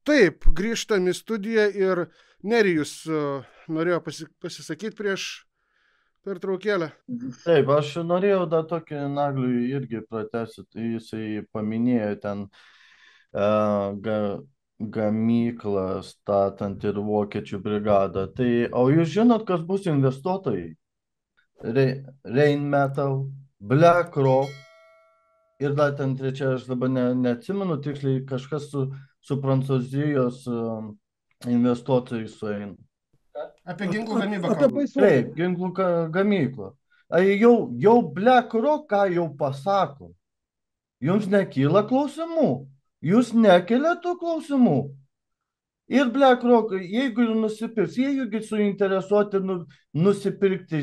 Taip, grįžtam į studiją ir Nerijus norėjo pasisakyti prieš pertraukėlę. Taip, aš norėjau dar tokį Nagliui irgi pratęsti. Tai jisai paminėjo ten ga, gamyklą statant ir vokiečių brigadą. Tai, o jūs žinot, kas bus investuotojai? Rheinmetall, BlackRock ir dar ten trečia, aš dabar neatsimenu tiksliai, kažkas su Prancūzijos investuotojais sueina. Apie ginklų gamybą Apie kalbam. baisų. Taip, ginklų gamyklą. Jau BlackRock ką jau pasako? Jums nekyla klausimų? Jūs nekeliat tų klausimų? Ir BlackRock, jeigu ir nusipirks, jie juk suinteresuoti nusipirkti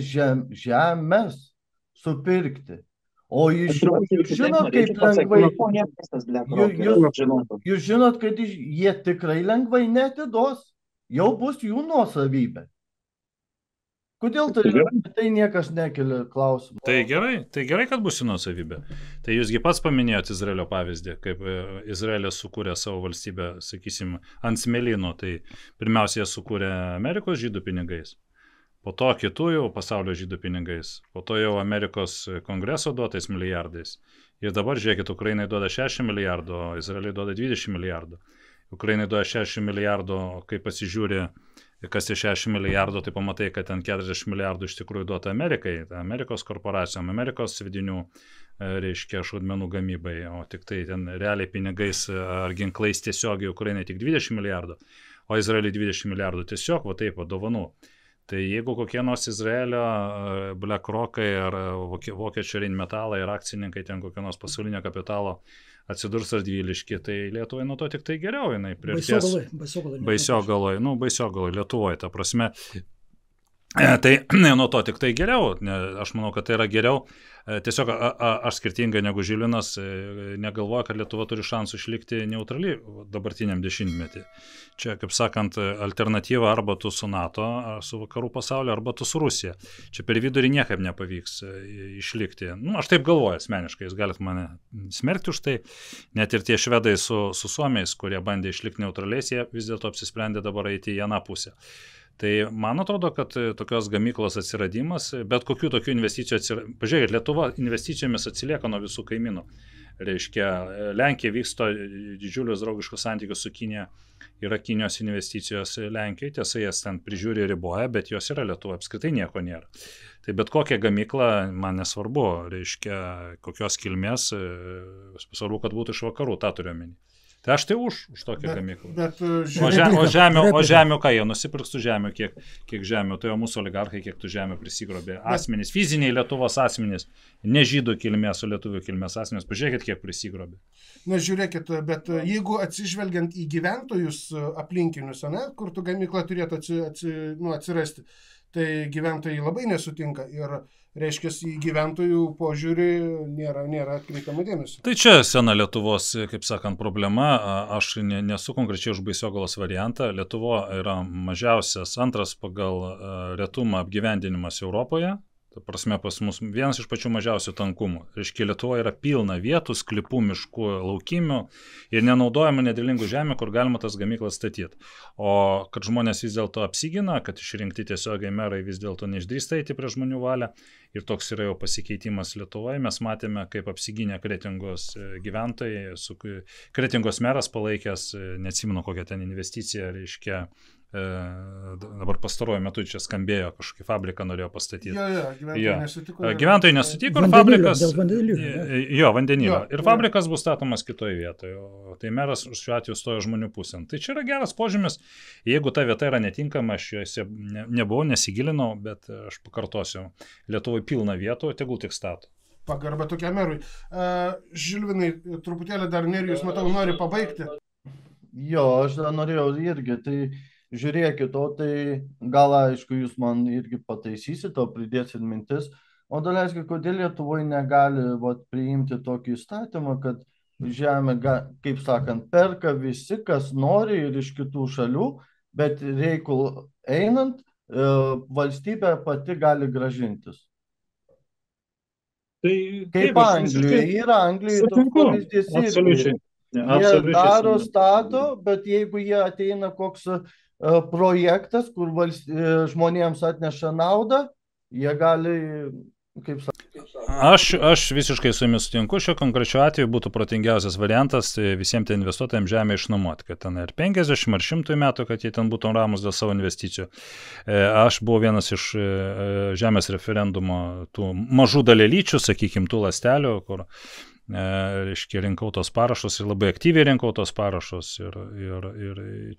žemės, supirkti. O jūs žinot, kaip lengvai, jūs žinot, kad jie tikrai lengvai neatiduos, jau bus jų nuosavybė. Kodėl tai niekas nekelia klausimų? Tai gerai, kad bus jų nuosavybė. Tai jūsgi pats paminėjote Izraelio pavyzdį, kaip Izraelis sukūrė savo valstybę, sakysim, ant smėlyno. Tai pirmiausia, jie sukūrė Amerikos žydų pinigais, po to kitų jau pasaulio žydų pinigais, po to jau Amerikos kongreso duotais milijardais. Ir dabar, žiūrėkit, Ukrainai duoda 60 milijardų, o Izraeliui duoda 20 milijardų. Ukrainai duoda 60 milijardų, kai pasižiūri, kas tie 60 milijardų, tai pamatai, kad ten 40 milijardų iš tikrųjų duota Amerikai, Amerikos korporacijom, Amerikos svidinių, reiškia, šaudmenų gamybai, o tik tai ten realiai pinigais ar ginklais tiesiogiai Ukrainai tik 20 milijardų, o Izraeliui 20 milijardų tiesiog, va taip, dovanų. Tai jeigu kokie nors Izraelio BlackRockai ar vokiečių Rheinmetall ir akcininkai ten kokio nors pasaulinio kapitalo atsidurs Radvilišky, tai Lietuvai nuo to tik tai geriau, jinai priartės Baisiogaloj, Lietuvoje, ta prasme. Tai nuo to tik tai geriau, aš manau, kad tai yra geriau. Tiesiog aš skirtingai negu Žilinas negalvoju, kad Lietuva turi šansų išlikti neutrali dabartiniam dešimtmetį. Čia, kaip sakant, alternatyva arba tu su NATO, su vakarų pasauliu, arba tu su Rusija. Čia per vidurį niekaip nepavyks išlikti. Aš taip galvoju asmeniškai, jūs galite mane smerkti už tai. Net ir tie švedai su Suomiais, kurie bandė išlikti neutraliais, jie vis dėlto apsisprendė dabar eiti į aną pusę. Tai man atrodo, kad tokios gamyklos atsiradimas, bet kokių tokių investicijų pažiūrėkit, Lietuva investicijomis atsilieka nuo visų kaimynų. Reiškia, Lenkija vyksto didžiulius draugiškus santykius su Kinija, yra Kinijos investicijos Lenkijoje, tiesa, jas ten prižiūri ir riboja, bet jos yra Lietuva, apskritai nieko nėra. Tai bet kokia gamykla, man nesvarbu, reiškia, kokios kilmės, svarbu, kad būtų iš vakarų, tą turiu omeny. Tai aš tai už tokią gamyklą. O žemių, ką jie nusipirks tų žemių, kiek žemių, tai jau mūsų oligarchai, kiek tų žemių prisigrobė. Asmenys, fiziniai Lietuvos asmenys, ne žydų kilmės, o lietuvių kilmės asmenys, pažiūrėkit, kiek prisigrobė. Na, žiūrėkit, bet jeigu atsižvelgiant į gyventojus aplinkinius, kur tų gamykla turėtų atsirasti, tai gyventojai labai nesutinka ir reiškia, į gyventojų požiūrį nėra atkreipiama dėmesio. Tai čia sena Lietuvos, kaip sakant, problema. Aš nesu konkrečiai už Baisiogalos variantą. Lietuva yra mažiausias, antras pagal retumą apgyvendinimas Europoje. Ta prasme, pas mus vienas iš pačių mažiausių tankumų. Reiškia, Lietuvoje yra pilna vietų, sklypų, miškų, laukimių ir nenaudojama nedėlingų žemė, kur galima tas gamyklas statyti. O kad žmonės vis dėlto apsigina, kad išrinkti tiesiogiai merai vis dėlto neišdrįsta eiti prie žmonių valią ir toks yra jau pasikeitimas Lietuvoje. Mes matėme, kaip apsiginė Kretingos gyventojai, Kretingos meras palaikęs, neatsimenu kokią ten investiciją, reiškia, dabar pastaruoju metu čia skambėjo, kažkokį fabriką norėjo pastatyti. Gyventojai nesutiko ir fabrikas... Vandenilio. Ir fabrikas bus statomas kitoje vietoje. O tai meras šiuo atveju stojo žmonių pusėn. Tai čia yra geras požymis. Jeigu ta vieta yra netinkama, aš juose nebuvau, nesigilinau, bet aš pakartosiu. Lietuvoje pilna vietų, tegul tik stato. Pagarba tokia merui. Žilvinai, truputėlį dar Nerijus, matau, nori pabaigti. Jo, aš dar norėjau irgi, tai žiūrėkit, o tai gal aišku, jūs man irgi pataisysit, o pridėsit mintis, o daleiskai, kodėl Lietuvoje negali priimti tokį įstatymą, kad žemę, kaip sakant, perka visi, kas nori ir iš kitų šalių, bet reikul einant, valstybė pati gali gražintis. Tai kaip Anglijoje, yra Anglijoje toks pavyzdys irgi. Jie daro, stato, bet jeigu jie ateina koks projektas, kur žmonėms atneša naudą, jie gali, kaip sakyti. Aš visiškai su jumis sutinku, šio konkrečiu atveju būtų protingiausias variantas visiems ten investuotojams žemę išnuomoti, kad ten ir 50 ar 100 metų, kad jie ten būtų ramus dėl savo investicijų. Aš buvau vienas iš žemės referendumo tų mažų dalelyčių, sakykime, tų lastelių, kur reiškia, rinkau tos parašus ir labai aktyviai rinkau tos parašus ir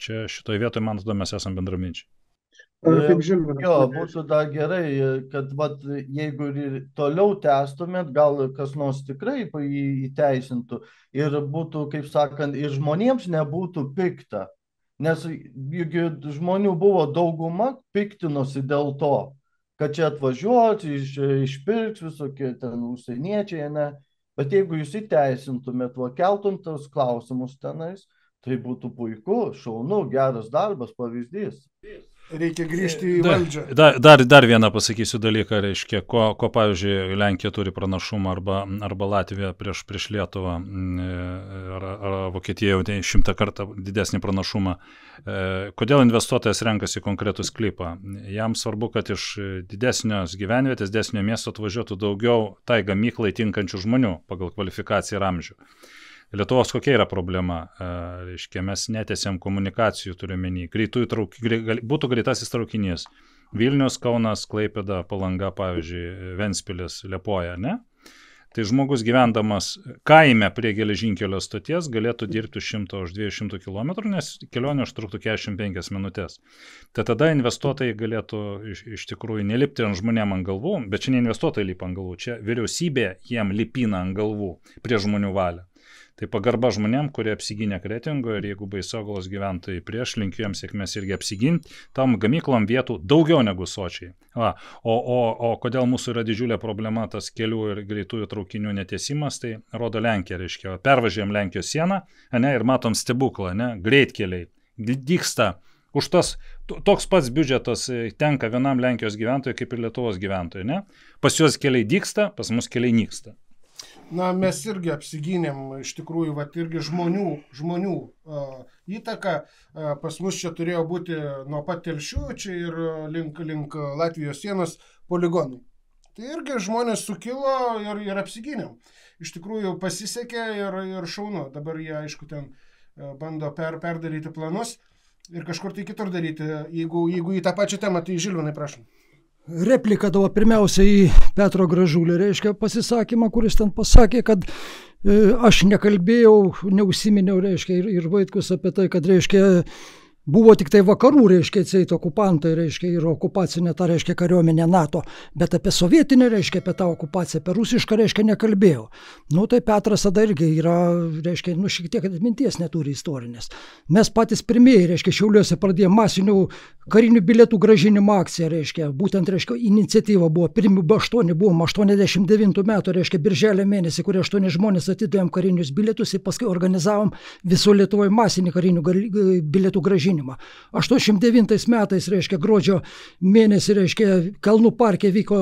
čia šitoje vietoje, man atrodo, mes esame bendraminčiai. Jo, būtų dar gerai, kad jeigu ir toliau tęstumėt, gal kas nors tikrai įteisintų ir būtų, kaip sakant, ir žmonėms nebūtų pikta, nes žmonių buvo dauguma piktinosi dėl to, kad čia atvažiuot, išpirks visokie ten užsieniečiai, ne? Bet jeigu jūs įteisintumėt, keltum tos klausimus tenais, tai būtų puiku, šaunu, geras darbas, pavyzdys. Reikia grįžti į valdžią. Dar vieną pasakysiu dalyką, reiškia, ko pavyzdžiui, Lenkija turi pranašumą arba Latvija prieš Lietuvą, ar Vokietija jau 100 kartą didesnį pranašumą. Kodėl investuotojas renkasi konkretų sklypą? Jam svarbu, kad iš didesnios gyvenvietės, didesnio miesto atvažiuotų daugiau tai gamyklai tinkančių žmonių pagal kvalifikaciją ir amžių. Lietuvos kokia yra problema? Reiškia, mes netęsiam komunikacijų, turiuomenį. Būtų greitasis traukinys. Vilnius, Kaunas, Klaipėda, Palanga, pavyzdžiui, Ventspilis, Liepoja, ne? Tai žmogus gyvendamas kaime prie geležinkelio stoties galėtų dirbti 100 už 200 km, nes kelionė užtruktų 45 minutės. Tai tada investuotojai galėtų iš tikrųjų nelipti ant žmonėm ant galvų, bet čia ne investuotojai lipa ant galvų, čia vyriausybė jiem lipina ant galvų prie žmonių valią. Tai pagarba žmonėm, kurie apsigynė Kretingo ir jeigu Baisogalos gyventojai prieš, linkiu jiems sėkmės irgi apsiginti, tam gamyklom vietų daugiau negu Sočiai. O kodėl mūsų yra didžiulė problema tas kelių ir greitųjų traukinių netiesimas, tai rodo Lenkija, reiškia, pervažiuojam Lenkijos sieną, ne, ir matom stebuklą, ne, greitkeliai, dygsta. Už tas toks pats biudžetas tenka vienam Lenkijos gyventojui kaip ir Lietuvos gyventojui, ne? Pas juos keliai dygsta, pas mus keliai nyksta. Na, mes irgi apsigynėm, iš tikrųjų, irgi žmonių įtaka. Pas mus čia turėjo būti nuo pat Telšių, čia ir link Latvijos sienos poligonai. Tai irgi žmonės sukilo ir apsigynėm. Iš tikrųjų pasisekė ir šaunu. Dabar jie, aišku, ten bando perdaryti planus ir kažkur tai kitur daryti. Jeigu į tą pačią temą, tai Žilvinai, prašom. Replika tavo pirmiausia į Petro Gražulį, reiškia, pasisakymą, kuris ten pasakė, kad aš nekalbėjau, neužsiminiau, reiškia, ir Vaitkus apie tai, kad, reiškia, buvo tik tai vakarų, reiškia, atseit okupantai, reiškia, ir okupacinė ta, reiškia, kariuomenė NATO, bet apie sovietinę, reiškia, apie tą okupaciją, apie rusišką, reiškia, nekalbėjau. Nu, tai Petras tada irgi yra, reiškia, šiek tiek atminties neturi istorinės. Mes patys pirmieji, reiškia, Šiauliuose pradėjome masinių karinių bilietų grąžinimo akciją, reiškia, būtent, reiškia, iniciatyva buvo, pirmi 8 buvom, 89 metų, reiškia, birželio mėnesį, kurie 8 žmonės atidavėm karinius bilietus ir paskui organizavom viso Lietuvoje masinį karinių bilietų grąžinimą. 89 metais, reiškia, gruodžio mėnesį, reiškia, Kalnų parke vyko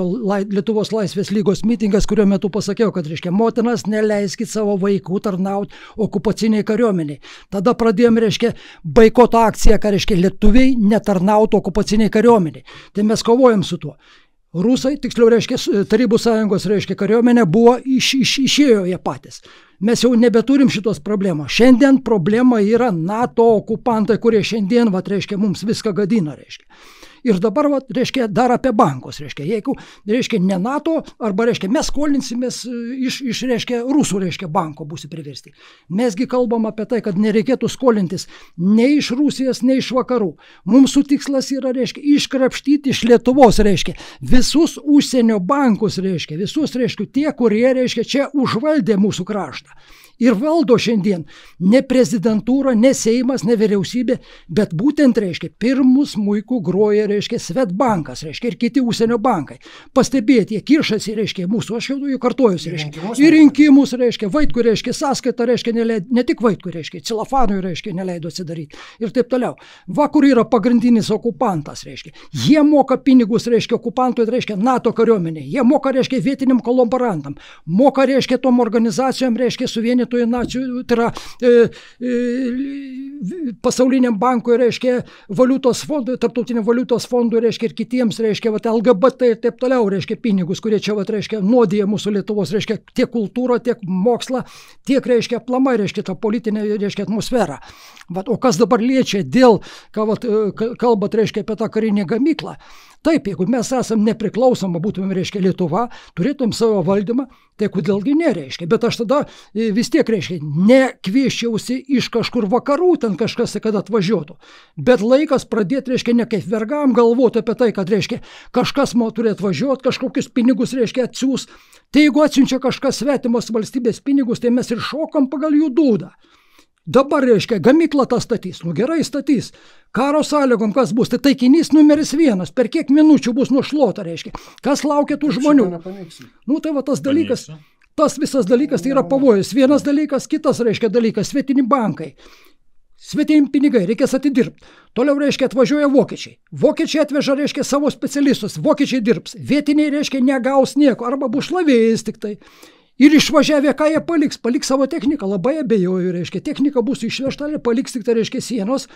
Lietuvos Laisvės lygos mitingas, kurio metu pasakiau, kad, reiškia, motinas neleiskit savo vaikų tarnauti okupaciniai kariuomeniai. Tada pradėjom, reiškia, boikoto akciją, ką, reiškia, lietuviai netarnautų okupaciniai kariuomeniai. Tai mes kovojam su tuo. Rusai, tiksliau, reiškia, Tarybų sąjungos, reiškia, kariuomenė buvo išėjo jie patys. Mes jau nebeturim šitos problemos. Šiandien problema yra NATO okupantai, kurie šiandien, reiškia, mums viską gadina, reiškia. Ir dabar, reiškia, dar apie bankus, reiškia, jeigu, reiškia, ne NATO, arba, reiškia, mes skolinsimės iš reiškia, rusų, reiškia, banko būsi priversti. Mesgi kalbam apie tai, kad nereikėtų skolintis nei iš Rusijos, nei iš vakarų. Mūsų tikslas yra, reiškia, iškrapštyti iš Lietuvos, reiškia, visus užsienio bankus, reiškia, visus, reiškia, tie, kurie, reiškia, čia užvaldė mūsų kraštą. Ir valdo šiandien ne prezidentūra, ne Seimas, ne vyriausybė, bet būtent, reiškia, pirmus muikų groja, reiškia, Svetbankas, reiškia, ir kiti užsienio bankai. Pastebėti, jie kiršasi, reiškia, mūsų, aš jau kartojusi, reiškia, į rinkimus, reiškia, Vaitkui, reiškia, sąskaitą, reiškia, ne tik Vaitkui, reiškia, Cilafanui, reiškia, neleido atsidaryti ir taip toliau. Va, kur yra pagrindinis okupantas, reiškia, jie moka pinigus, reiškia, okupantui, reiškia, NATO kariuomenė, jie moka, reiškia, vietiniam kolaborantam, moka, reiškia, tom organizacijom, reiškia, suvienyti šitoje nacijų, tai yra pasauliniam bankui, reiškia, valiutos fondui, tarptautiniam valiutos fondui, reiškia, ir kitiems, reiškia, LGBT ir taip toliau, reiškia, pinigus, kurie čia, reiškia, nuodija mūsų Lietuvos, reiškia, tiek kultūrą, tiek mokslą, tiek, reiškia, aplamai, reiškia, tą politinę, reiškia, atmosferą. O kas dabar liečia dėl, ką kalbat, reiškia, apie tą karinę gamyklą. Taip, jeigu mes esam nepriklausoma, būtumėm, reiškia, Lietuva, turėtumėm savo valdymą, tai kodėlgi nereiškia. Bet aš tada vis tiek, reiškia, nekvieščiausi iš kažkur vakarų, ten kažkas, kad atvažiuotų. Bet laikas pradėti, reiškia, ne kaip vergam galvoti apie tai, kad, reiškia, kažkas turi atvažiuoti, kažkokius pinigus, reiškia, atsiūs. Tai jeigu atsiunčia kažkas svetimos valstybės pinigus, tai mes ir šokam pagal jų dūdą. Dabar, reiškia, gamyklą tą statys. Gerai statys. Karo sąlygom kas bus? Tai taikinys numeris 1. Per kiek minučių bus nušluota, reiškia. Kas laukia tų žmonių? Tai va tas dalykas, tas visas dalykas tai yra pavojus. Vienas dalykas, kitas, reiškia, dalykas, svetini bankai. Svetimi pinigai, reikės atidirbti. Toliau, reiškia, atvažiuoja vokiečiai. Vokiečiai atveža, reiškia, savo specialistus. Vokiečiai dirbs. Vietiniai, reiškia, negaus nieko. Arba bus šlavėjais tik tai. Ir išvažiavę, ką jie paliks? Paliks savo techniką, labai abejoju, reiškia, technika bus išvežta, paliks tik tai, reiškia, sienos,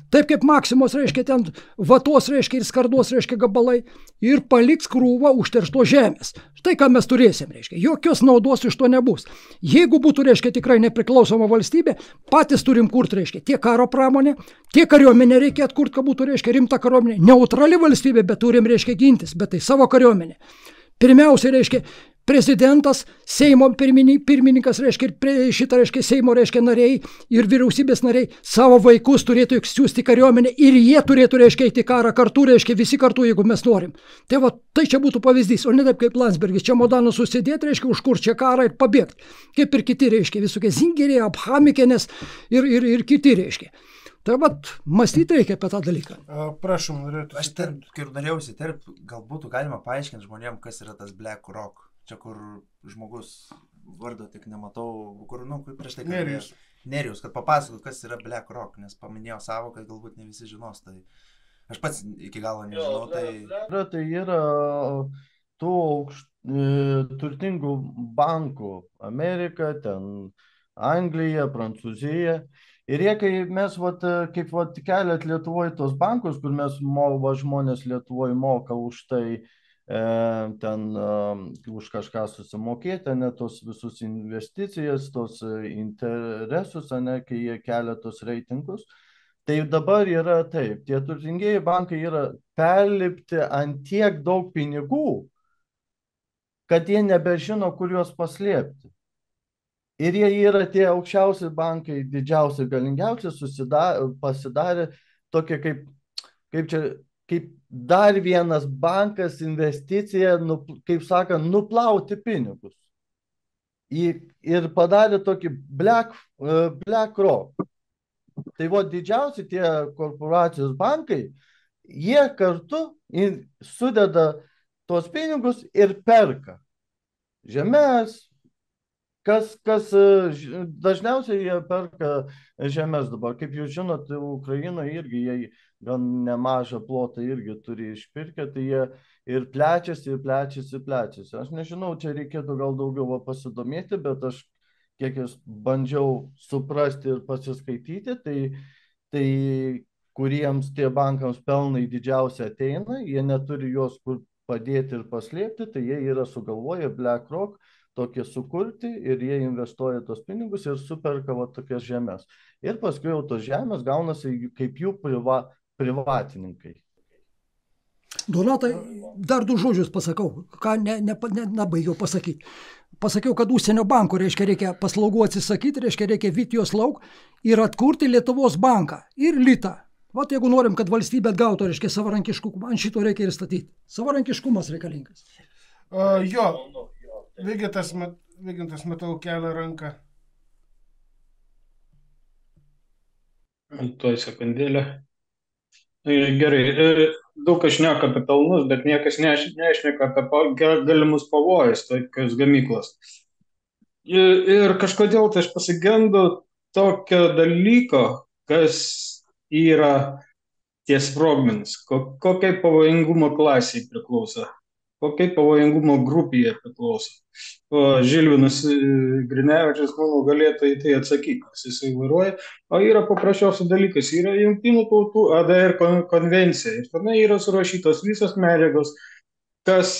taip kaip Maksimos, reiškia, ten vatos, reiškia, ir skardos, reiškia, gabalai, ir paliks krūvą užteršto žemės. Štai ką mes turėsim, reiškia, jokios naudos iš to nebus. Jeigu būtų, reiškia, tikrai nepriklausoma valstybė, patys turim kurti, reiškia, tiek karo pramonę, tiek kariuomenę reikia atkurti, kad būtų, reiškia, rimta kariuomenė, neutrali valstybė, bet turim, reiškia, gintis, bet tai savo kariuomenė. Pirmiausia, reiškia, prezidentas, Seimo pirmininkas, reiškia, ir šitą, reiškia, Seimo, reiškia, nariai ir vyriausybės nariai savo vaikus turėtų siųsti kariuomenę ir jie turėtų, reiškia, eiti karą kartu, reiškia, visi kartu, jeigu mes norim. Tai va, tai čia būtų pavyzdys, o ne taip kaip Landsbergis, čia modanu susidėti, reiškia, užkur čia karą ir pabėgti. Kaip ir kiti, reiškia, visokie Zingeriai, Abhamikenės ir kiti, reiškia. Tai vat, mąstyti reikia apie tą dalyką. Prašom, norėtų. Aš norėjau įsiterpti, galbūt galima paaiškinti žmonėm, kas yra tas Black Rock. Čia kur žmogus vardo tik nematau, kur, prieš tai kalbėjau. Nerijus, kad papasakot, kas yra Black Rock, nes paminėjau savo, kad galbūt ne visi žinos, tai aš pats iki galo nežinau, tai... Tai yra tų turtingų bankų Amerika, ten Anglija, Prancūzija. Ir jie, kai mes kaip keliat Lietuvoje tos bankus, kur mes žmonės Lietuvoje moka už tai, ten už kažką susimokėti, ne tos visus investicijas, tos interesus, ne, kai jie kelia tos reitingus. Tai dabar yra taip, tie turtingieji bankai yra perlipti ant tiek daug pinigų, kad jie nebežino, kur juos paslėpti. Ir jie yra tie aukščiausi bankai, didžiausi, galingiausi, pasidarė tokie kaip dar vienas bankas, investicija, kaip sakant, nuplauti pinigus. Ir padarė tokį Black Rock. Tai didžiausi tie korporacijos bankai, jie kartu sudeda tos pinigus ir perka žemės. Kas dažniausiai jie perka žemės dabar. Kaip jūs žinot, Ukrainoje irgi jie gan nemažą plotą irgi turi išpirkę, tai jie ir plečiasi. Aš nežinau, čia reikėtų gal daugiau pasidomėti, bet aš kiek bandžiau suprasti ir pasiskaityti, tai kuriems tie bankams pelnai didžiausia ateina, jie neturi juos kur padėti ir paslėpti, tai jie yra sugalvoję Black Rock tokie sukurti ir jie investuoja tos pinigus ir superka tokias žemės. Ir paskui jau tos žemės gaunasi kaip jų privatininkai. Donatai, dar du žodžius pasakau, ką nebaigiau pasakyti. Pasakiau, kad užsienio banko, reikia paslaugų atsisakyti, reikia vyti juos lauk ir atkurti Lietuvos banką ir litą. Vat jeigu norim, kad valstybė atgautų, savarankiškumą, ant šito reikia ir statyti. Savarankiškumas reikalingas. Jo. Vygintas, matau, kelia ranką. Tuoj sekundėlę. Gerai, daug kas šneka apie pelnus, bet niekas nešneka apie galimus pavojus tokios gamyklos. Ir kažkodėl tai aš pasigendu tokio dalyko, kas yra tie sprogmenys, kokiai pavojingumo klasiai priklauso. kokiai pavojingumo grupėje priklauso. O Žilvinas Grinevičius, manau, galėtų į tai atsakyti, kas jisai vairuoja. O yra paprasčiausias dalykas, yra Jungtinių tautų ADR konvencija. Ir tenai yra surašytos visos medžiagos, kas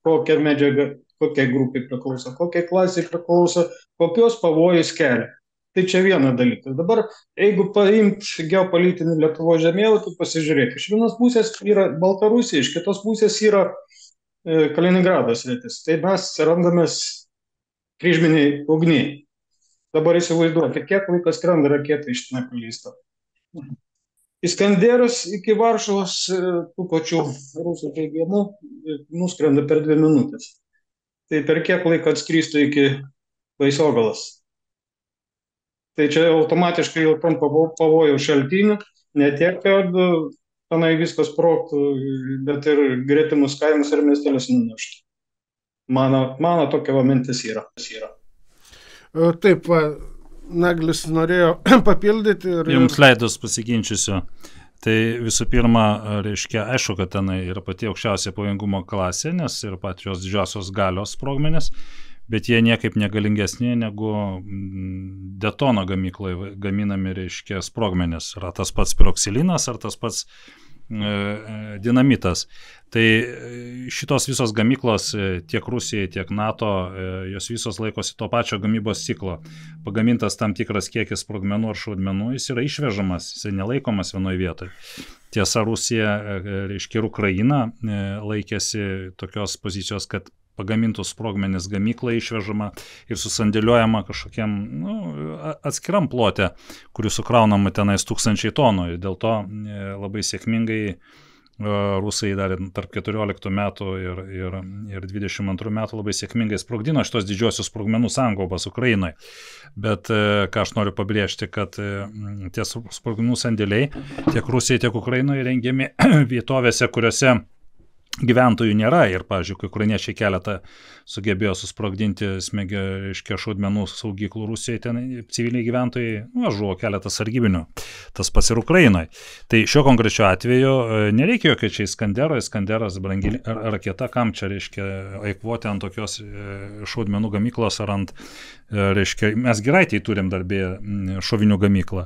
kokią medžiagą, kokiai grupiai priklauso, kokiai klasiai priklauso, kokios pavojus kelia. Tai čia vienas dalykas. Dabar, jeigu paimt geopolitinį Lietuvos žemėlapį, pasižiūrėk, iš vienos pusės yra Baltarusija, iš kitos pusės yra Kaliningrado sritis. Tai mes randamės kryžminiai ugniai. Dabar įsivaizduokit, kiek laikas skrenda raketa iš ten paleista. Iskanderas iki Varšuvos tų pačių rusų teigiamų nuskrenda per 2 minutės. Tai per kiek laiko atskristų iki Baisogalos. Tai čia automatiškai jau tampa pavojaus šaltiniu, ne tiek, kad tenai viskas sprogtų, bet ir gretimus kaimus ir miestelius nuneštų. Mano tokia mintis yra. Taip, Naglis norėjo papildyti. Jums leidus pasiginčysiu. Tai visų pirma, reiškia, aišku, kad tenai yra pati aukščiausia pavojingumo klasė, nes yra pačios didžiosios galios sprogmenės, bet jie niekaip negalingesni negu Detono gamykloje gaminami, reiškia, sprogmenės. Ar tas pats piroksilinas, ar tas pats dinamitas. Tai šitos visos gamyklos tiek Rusijai, tiek NATO, jos visos laikosi to pačio gamybos ciklo. Pagamintas tam tikras kiekis sprogmenų ar šaudmenų, jis yra išvežamas, jis nelaikomas vienoje vietoje. Tiesa, Rusija, reiškia, ir Ukraina laikėsi tokios pozicijos, kad pagamintus sprogmenis gamyklą išvežama ir susandėliuojama kažkokiam atskiram plote, kurių sukraunama tenais 1000 tonų. Ir dėl to labai sėkmingai Rusai dar tarp 14 metų ir 22 metų labai sėkmingai sprogdino šitos didžiosios sprogmenų sankaupos Ukrainoje. Bet ką aš noriu pabrėžti, kad tie sprogmenų sandėliai tiek Rusijai, tiek Ukrainoje rengiami vietovėse, kuriuose gyventojų nėra ir, pavyzdžiui, ukrainiečiai keletą sugebėjo susprogdinti šaudmenų saugyklų Rusijoje, ten civiliai gyventojai žuvo keletas sargybinių, tas pats ir Ukrainoje. Tai šiuo konkrečiu atveju nereikia jokio čia Iskanderas brangi raketa, kam čia, reiškia, eikvoti ant tokios šaudmenų gamyklos ar ant, reiškia, mes Giraitėje turim darbė šovinių gamyklą.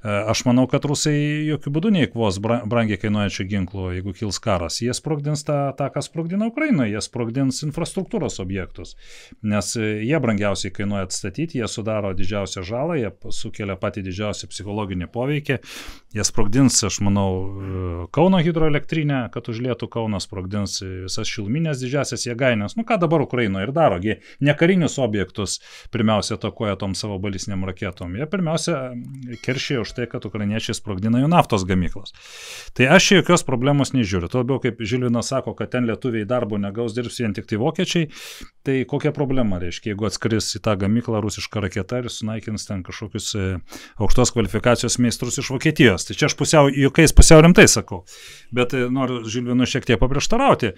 Aš manau, kad Rusai jokių būdų neįkvos brangiai kainuojančių ginklų, jeigu kils karas. Jie sprogdins tą, ką sprogdina Ukrainoje, jie sprogdins infrastruktūros objektus, nes jie brangiausiai kainuoja atstatyti, jie sudaro didžiausią žalą, jie sukelia patį didžiausią psichologinį poveikį, jie sprogdins, aš manau, Kauno hidroelektrinę, kad užlietų Kauną, sprogdins visas šiluminės didžiasias jėgaines. Ką dabar Ukrainoje ir daro? Jie ne karinius objektus pirmiausia atakuoja tom savo balistiniam raketom, jie pirmiausia keršia už tai, kad ukrainiečiai sprogdina jų naftos gamyklos. Tai aš jokios problemos nežiūriu. Tuo labiau, kaip Žilvinas sako, kad ten lietuviai darbo negaus, dirbs vien tik tai vokiečiai, tai kokia problema, reiškia, jeigu atskris į tą gamyklą rusišką raketą ir sunaikins ten kažkokius aukštos kvalifikacijos meistrus iš Vokietijos. Tai čia aš pusiau rimtai sakau. Bet noriu Žilvinui šiek tiek paprieštarauti.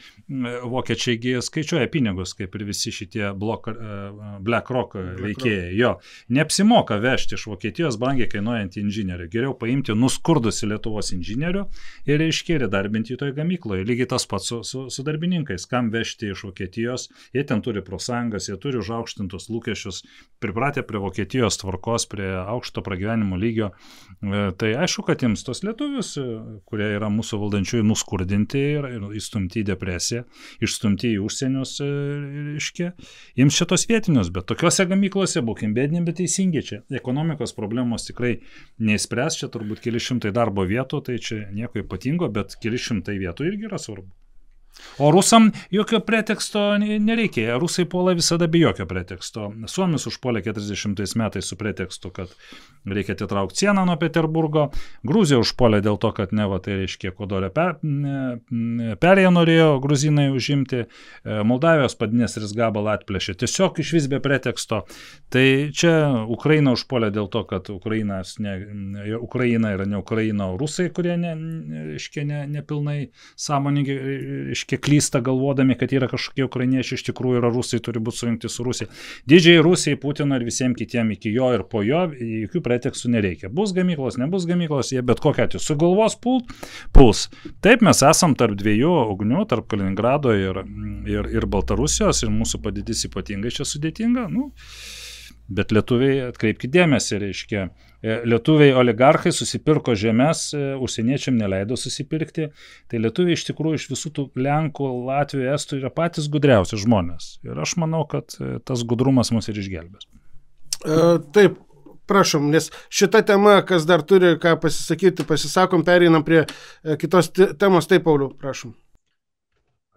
Vokiečiai skaičiuoja pinigus, kaip ir visi šitie BlackRock veikėjai. Jo, neapsimoka vežti iš Vokietijos brangiai kainuojantį inžinierių. Geriau paimti nuskurdusi Lietuvos inžinierių ir reiškia darbinti į toj gamykloje. Lygiai tas pats su darbininkais. Kam vežti iš Vokietijos? Jie ten turi profsąjungas, jie turi užaukštintus lūkesčius, pripratę prie Vokietijos tvarkos, prie aukšto pragyvenimo lygio. Tai aišku, kad jiems tos lietuvius, kurie yra mūsų valdančiųjų, nuskurdinti ir įstumti į depresiją, išstumti į užsienius, jiems šitos vietinius, bet tokiuose gamyklose būkim bėdini, bet teisingi čia. Ekonomikos problemos tikrai neįspręs, čia turbūt keli šimtai darbo vietų, tai čia nieko ypatingo, bet keli šimtai vietų irgi yra svarbu. O rusam jokio preteksto nereikia. Rusai puola visada be jokio preteksto. Suomis užpuolė 40 metais su pretekstu, kad reikia atitraukti sieną nuo Peterburgo. Gruzija užpuolė dėl to, kad tai reiškia Kodolio perėją norėjo gruzinai užimti. Moldavijos Padniestrės gabalą atplėšė. Tiesiog iš vis be preteksto. Tai čia Ukraina užpuolė dėl to, kad Ukraina yra ne Ukraina, o rusai, kurie nepilnai sąmoningi reiškia, klysta galvodami, kad yra kažkokie ukrainiečiai, iš tikrųjų yra rusai, turi būti sujungti su Rusija. Didžiai Rusijai, Putino ir visiems kitiems iki jo ir po jo jokių pretekstų nereikia. Bus gamyklos, nebus gamyklos, jie bet kokia atveju sugalvos puls. Taip, mes esam tarp dviejų ugnių, tarp Kaliningrado ir Baltarusijos ir mūsų padėtis ypatingai čia sudėtinga. Nu, bet lietuviai, atkreipkite dėmesį, reiškia, lietuviai oligarchai susipirko žemės, užsieniečiam neleido susipirkti, tai lietuviai iš tikrųjų iš visų tų Lenkų, Latvijų, Estų yra patys gudriausi žmonės. Ir aš manau, kad tas gudrumas mus ir išgelbės. Taip, prašom, nes šita tema, kas dar turi ką pasisakyti, pasisakom, pereinam prie kitos temos. Taip, Pauliau, prašom.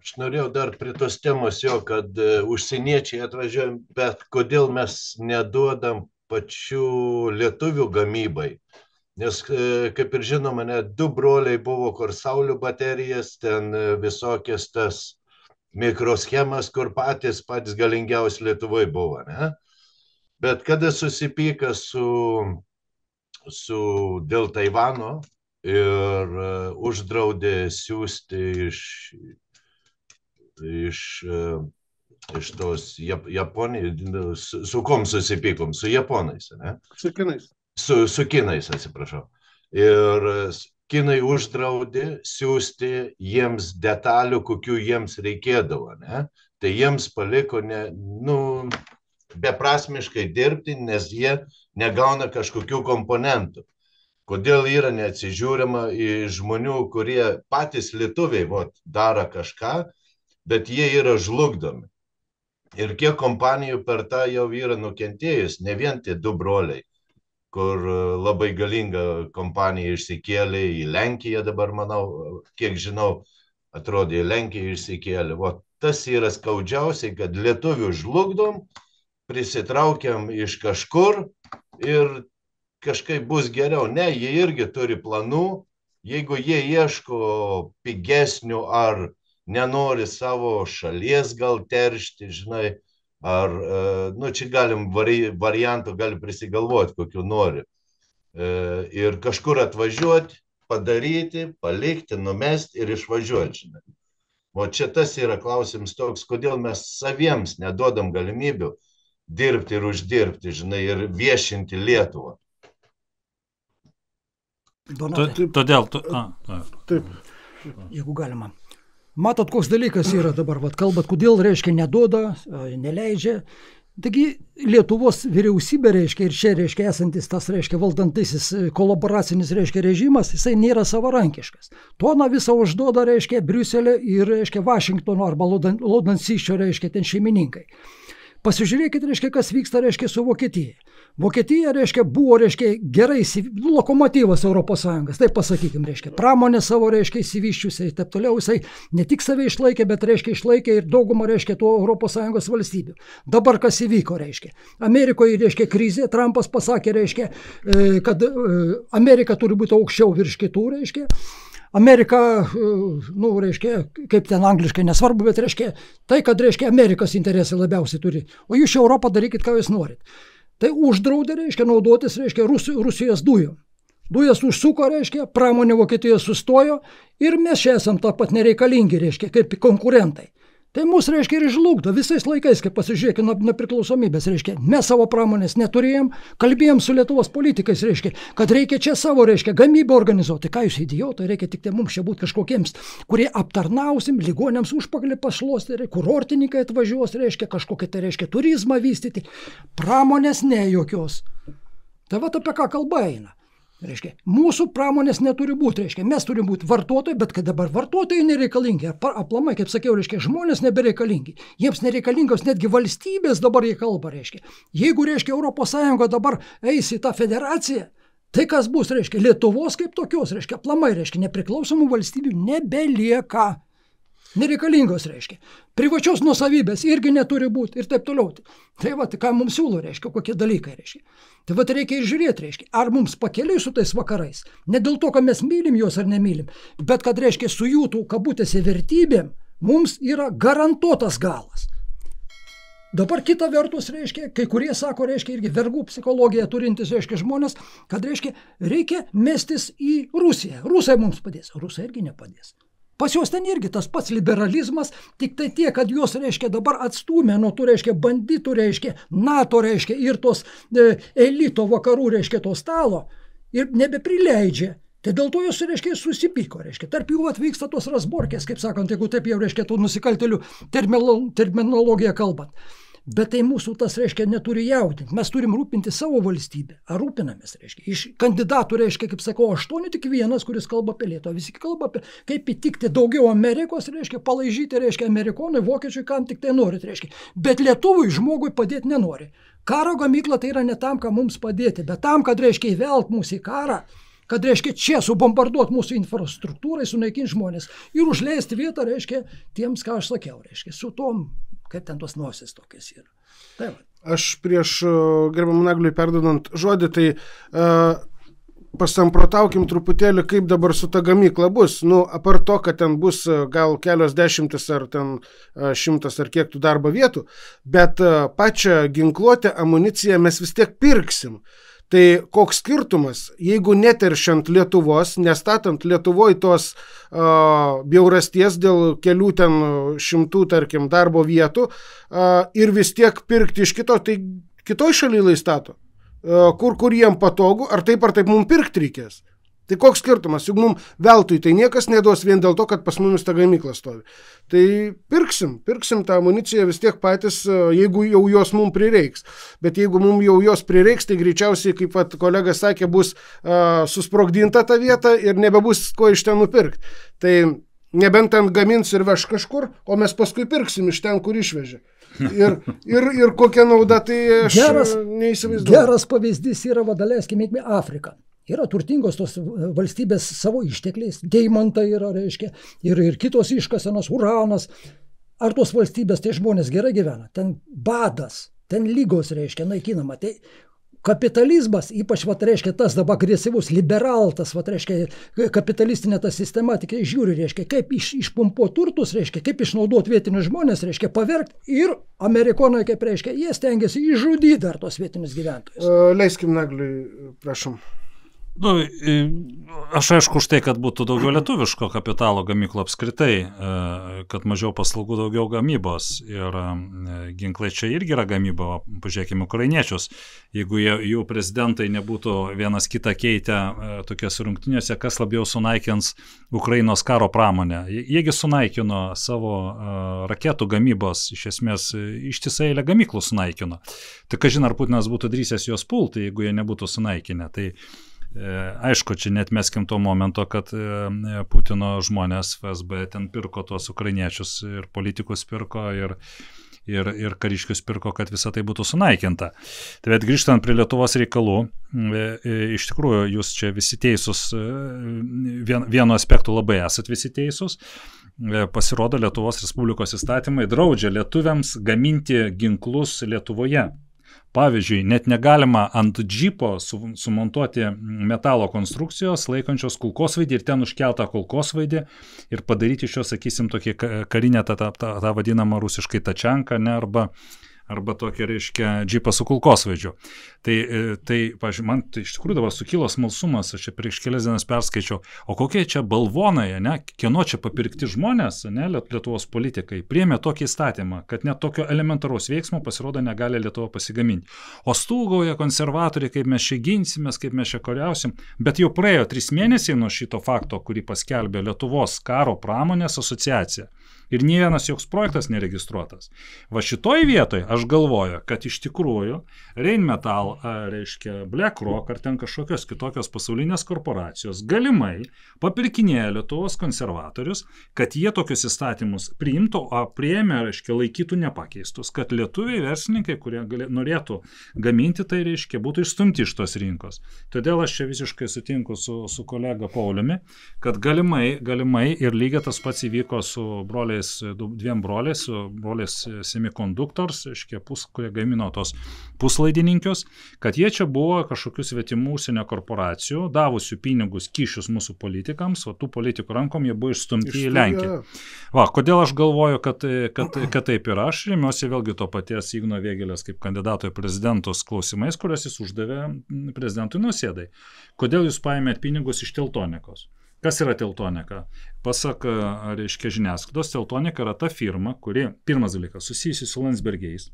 Aš norėjau dar prie tos temos kad užsieniečiai atvažiuoja, bet kodėl mes neduodam pačių lietuvių gamybai. Nes, kaip ir žinoma, net 2 broliai buvo, kur saulio baterijas, ten visokias tas mikroschemas, kur patys galingiausi Lietuvoje buvo, ne? Bet kada susipyka dėl Taivano ir uždraudė siūsti iš tos Japonijos, su kom susipykom, su japonais, ne? Su kinais. Su kinais, atsiprašau. Ir kinai uždraudė siūsti jiems detalių, kokių jiems reikėdavo, ne? Tai jiems paliko beprasmiškai dirbti, nes jie negauna kažkokių komponentų. Kodėl yra neatsižiūrima į žmonių, kurie patys lietuviai daro kažką, bet jie yra žlugdomi. Ir kiek kompanijų per tą jau yra nukentėjus, ne vien tie 2 broliai, kur labai galinga kompanija išsikėlė į Lenkiją dabar, manau, kiek žinau, atrodė, Lenkija išsikėlė. Tas yra skaudžiausiai, kad lietuvių žlugdom, prisitraukiam iš kažkur ir kažkaip bus geriau. Ne, jie irgi turi planų, jeigu jie ieško pigesnių ar nenori savo šalies gal teršti, žinai, ar, čia galim variantų, gali prisigalvoti, kokiu nori. Ir kažkur atvažiuoti, padaryti, palikti, numesti ir išvažiuoti, žinai. O čia tas yra klausimas toks, kodėl mes saviems neduodam galimybių dirbti ir uždirbti, žinai, ir viešinti Lietuvą. Todėl... Taip. Jeigu galima. Matot, koks dalykas yra dabar, kalbat, kodėl, reiškia, neduoda, neleidžia. Taigi Lietuvos vyriausybė, reiškia, ir čia, reiškia, esantis tas, reiškia, valdantisis kolaboracinis, reiškia, režimas, jisai nėra savarankiškas. Toną visą užduoda, reiškia, Briuselio ir, reiškia, Vašingtono arba Lodansysčio, reiškia, ten šeimininkai. Pasižiūrėkit, reiškia, kas vyksta, reiškia, su Vokietija. Vokietija, reiškia, buvo, reiškia, gerai lokomotyvas Europos Sąjungos, taip pasakykim, reiškia, pramonė savo, reiškia, įsivyščiusiai, taip toliau, jisai ne tik save išlaikė, bet, reiškia, išlaikė ir daugumą, reiškia, tų Europos Sąjungos valstybių. Dabar kas įvyko, reiškia. Amerikoje, reiškia, krizė, Trumpas pasakė, reiškia, kad Amerika turi būti aukščiau virš kitų, reiškia. Amerika, reiškia, kaip ten angliškai nesvarbu, bet reiškia, tai, kad, reiškia, Amerikos interesai labiausiai turi. O jūs čia Europą darykit, ką jūs norit. Tai uždraudė, reiškia, naudotis, reiškia, Rusijos dujų. Dujas užsuko, reiškia, pramonė Vokietijos sustojo ir mes čia esam taip pat nereikalingi, reiškia, kaip konkurentai. Tai mūsų, reiškia, ir žlugdo visais laikais, kaip pasižiūrėkime, nuo nepriklausomybės, reiškia, mes savo pramonės neturėjom, kalbėjom su Lietuvos politikais, reiškia, kad reikia čia savo, reiškia, gamybą organizuoti. Tai ką jūs idiotai, reikia tik tai mums čia būti kažkokiems, kurie aptarnausim, ligonėms užpakalį pašluosti, kurortininkai atvažiuos, reiškia, kažkokią tai, reiškia, turizmą vystyti. Pramonės ne jokios. Tai va apie ką kalba eina. Reiškia, mūsų pramonės neturi būti, reiškia, mes turim būti vartotojai, bet kad dabar vartotojai nereikalingi, aplamai, kaip sakiau, reiškia, žmonės nebereikalingi, jiems nereikalingos netgi valstybės dabar jie kalba, reiškia. Jeigu, reiškia, Europos Sąjunga dabar eis į tą federaciją, tai kas bus, reiškia, Lietuvos kaip tokios, reiškia, aplamai, reiškia, nepriklausomų valstybių nebelieka. Nereikalingos, reiškia. Privačios nuosavybės irgi neturi būti ir taip toliau. Tai va, ką mums siūlo, reiškia, kokie dalykai, reiškia. Tai va, reikia ir žiūrėti, reiškia, ar mums pakeliui su tais vakarais. Ne dėl to, kad mes mylim juos ar nemylim, bet kad, reiškia, su jų tų kabutėse vertybėm mums yra garantuotas galas. Dabar kita vertus, reiškia, kai kurie sako, reiškia, irgi vergų psichologiją turintis, reiškia, žmonės, kad, reiškia, reikia mestis į Rusiją. Rusai mums padės, Rusai irgi nepadės. Pas juos ten irgi tas pats liberalizmas, tik tai tiek, kad juos, reiškia, dabar atstūmė nuo tų, reiškia, banditų, reiškia, NATO, reiškia, ir tos elito vakarų, reiškia, to stalo ir nebeprileidžia. Tai dėl to jos, reiškia, susipyko, reiškia. Tarp jų atvyksta tos rasborkės, kaip sakant, jeigu taip jau, reiškia, tų nusikaltėlių terminologiją kalbant. Bet tai mūsų tas, reiškia, neturi jaudinti. Mes turim rūpinti savo valstybę. Ar rūpinamės, reiškia. Iš kandidatų, reiškia, kaip sakau, 8 tik vienas, kuris kalba apie Lietuvą. Visi kalba apie, kaip įtikti daugiau Amerikos, reiškia, palaižyti, reiškia, amerikonui, vokiečiui, kam tik tai norit, reiškia. Bet lietuvui žmogui padėti nenori. Karo gamykla tai yra ne tam, ką mums padėti, bet tam, kad, reiškia, įvelt mūsų į karą, kad, reiškia, čia subombarduot mūsų infrastruktūrai, sunaikinti žmonės ir užleisti vietą, reiškia, tiems, ką aš sakiau, reiškia, su tom, kaip ten tos nosis tokias yra. Taip. Aš prieš gerbiamą Nagliui perdodant žodį, tai pasamprotaukim truputėlį, kaip dabar su ta gamykla bus. Nu, apart to, kad ten bus gal kelios dešimtis ar ten 100 ar kiek tų darbo vietų, bet pačią ginkluotę, amuniciją mes vis tiek pirksim. Tai koks skirtumas, jeigu neteršiant Lietuvos, nestatant Lietuvoje tos bjaurasties dėl kelių ten 100, tarkim, darbo vietų ir vis tiek pirkti iš kito, tai kitoj šalyje stato, kur jiem patogu, ar taip mums pirkti reikės. Tai koks skirtumas, juk mums veltui tai niekas neduos vien dėl to, kad pas mumis ta gamykla stovi. Tai pirksim tą amuniciją vis tiek patys, jeigu jau jos mums prireiks. Bet jeigu mums jau jos prireiks, tai greičiausiai, kaip kolega sakė, bus susprogdinta ta vieta ir nebebus ko iš ten nupirkti. Tai nebent ten gamins ir veš kažkur, o mes paskui pirksim iš ten, kur išvežė. Ir kokia nauda, tai aš neįsivaizduoju. Geras pavyzdys yra, daleiskim, Afrika. Yra turtingos tos valstybės savo ištekliais, deimantai yra, reiškia, ir kitos iškasenos, uranas. Ar tos valstybės, tai žmonės gerai gyvena? Ten badas, ten lygos, reiškia, naikinama. Tai kapitalizmas, ypač, reiškia, tas dabar agresyvus, liberaltas, reiškia, kapitalistinė ta sistema, tik žiūri, reiškia, kaip išpumpuoti turtus, reiškia, kaip išnaudoti vietinius žmonės, reiškia, pavergti ir amerikonai, kaip reiškia, jie stengiasi išžudyti dar tos vietinius gyventojus. Leiskim Nagliui, prašom. Nu, aš aišku už tai, kad būtų daugiau lietuviško kapitalo gamyklų apskritai, kad mažiau paslaugų, daugiau gamybos. Ir ginklai čia irgi yra gamyba, pažiūrėkime ukrainiečius. Jeigu jų prezidentai nebūtų vienas kitą keitę tokiose rungtynėse, kas labiau sunaikins Ukrainos karo pramonę. Jiegi sunaikino savo raketų gamybos, iš esmės ištisai eilę gamyklų sunaikino. Tai kažin ar Putinas būtų drįsęs juos pulti, jeigu jie nebūtų sunaikinę. Tai aišku, čia net meskim to momento, kad Putino žmonės FSB ten pirko tuos ukrainiečius ir politikus pirko ir kariškius pirko, kad visa tai būtų sunaikinta. Tai bet grįžtant prie Lietuvos reikalų, iš tikrųjų jūs čia visi teisūs, vienu aspektu labai esat visi teisūs. Pasirodo, Lietuvos Respublikos įstatymai draudžia lietuviams gaminti ginklus Lietuvoje. Pavyzdžiui, net negalima ant džipo sumontuoti metalo konstrukcijos, laikančios kulkosvaidį ir ten užkeltą kulkosvaidį ir padaryti iš jo, sakysim, tokį karinę, tą vadinamą rusiškai tačianką, ne, arba tokį, reiškia, džipą su kulkosvaidžiu. Tai pavyzdžiui, man tai iš tikrųjų dabar sukilo smalsumas, aš čia prieš kelias dienas perskaičiau, o kokie čia balvonai, ne, kieno čia papirkti žmonės, ne, Lietuvos politikai, priėmė tokį įstatymą, kad net tokio elementaraus veiksmo pasirodo negali Lietuva pasigaminti. O stūgauja konservatoriai, kaip mes čia ginsimės, kaip mes čia kariausim, bet jau praėjo 3 mėnesiai nuo šito fakto, kurį paskelbė Lietuvos karo pramonės asociacija. Ir nė vienas joks projektas neregistruotas. Va šitoj vietoj aš galvoju, kad iš tikrųjų Rheinmetall, reiškia BlackRock ar ten kažkokios kitokios pasaulinės korporacijos galimai papirkinėja Lietuvos konservatorius, kad jie tokius įstatymus priimtų, o priėmė, reiškia, laikytų nepakeistus, kad lietuviai verslininkai, kurie norėtų gaminti, tai reiškia, būtų išstumti iš tos rinkos. Todėl aš čia visiškai sutinku su kolega Pauliumi, kad galimai ir lygiai tas pats įvyko su dviem broliais Semiconductors, kurie gamino tos puslaidininkius, kad jie čia buvo kažkokių svetimų užsienio korporacijų, davusių pinigus kyšius mūsų politikams, o tų politikų rankom jie buvo išstumti į Lenkiją. Va, kodėl aš galvoju, kad taip yra, aš remiuosi vėlgi to paties Igno Vėgėlės kaip kandidato į prezidentus klausimais, kuriuos jis uždavė prezidentui Nausėdai. Kodėl jūs paėmėt pinigus iš Teltonikos? Kas yra Teltonika? Pasak, reiškia, žiniasklaidos, Teltonika yra ta firma, kuri, pirmas dalykas, susijusi su Landsbergiais,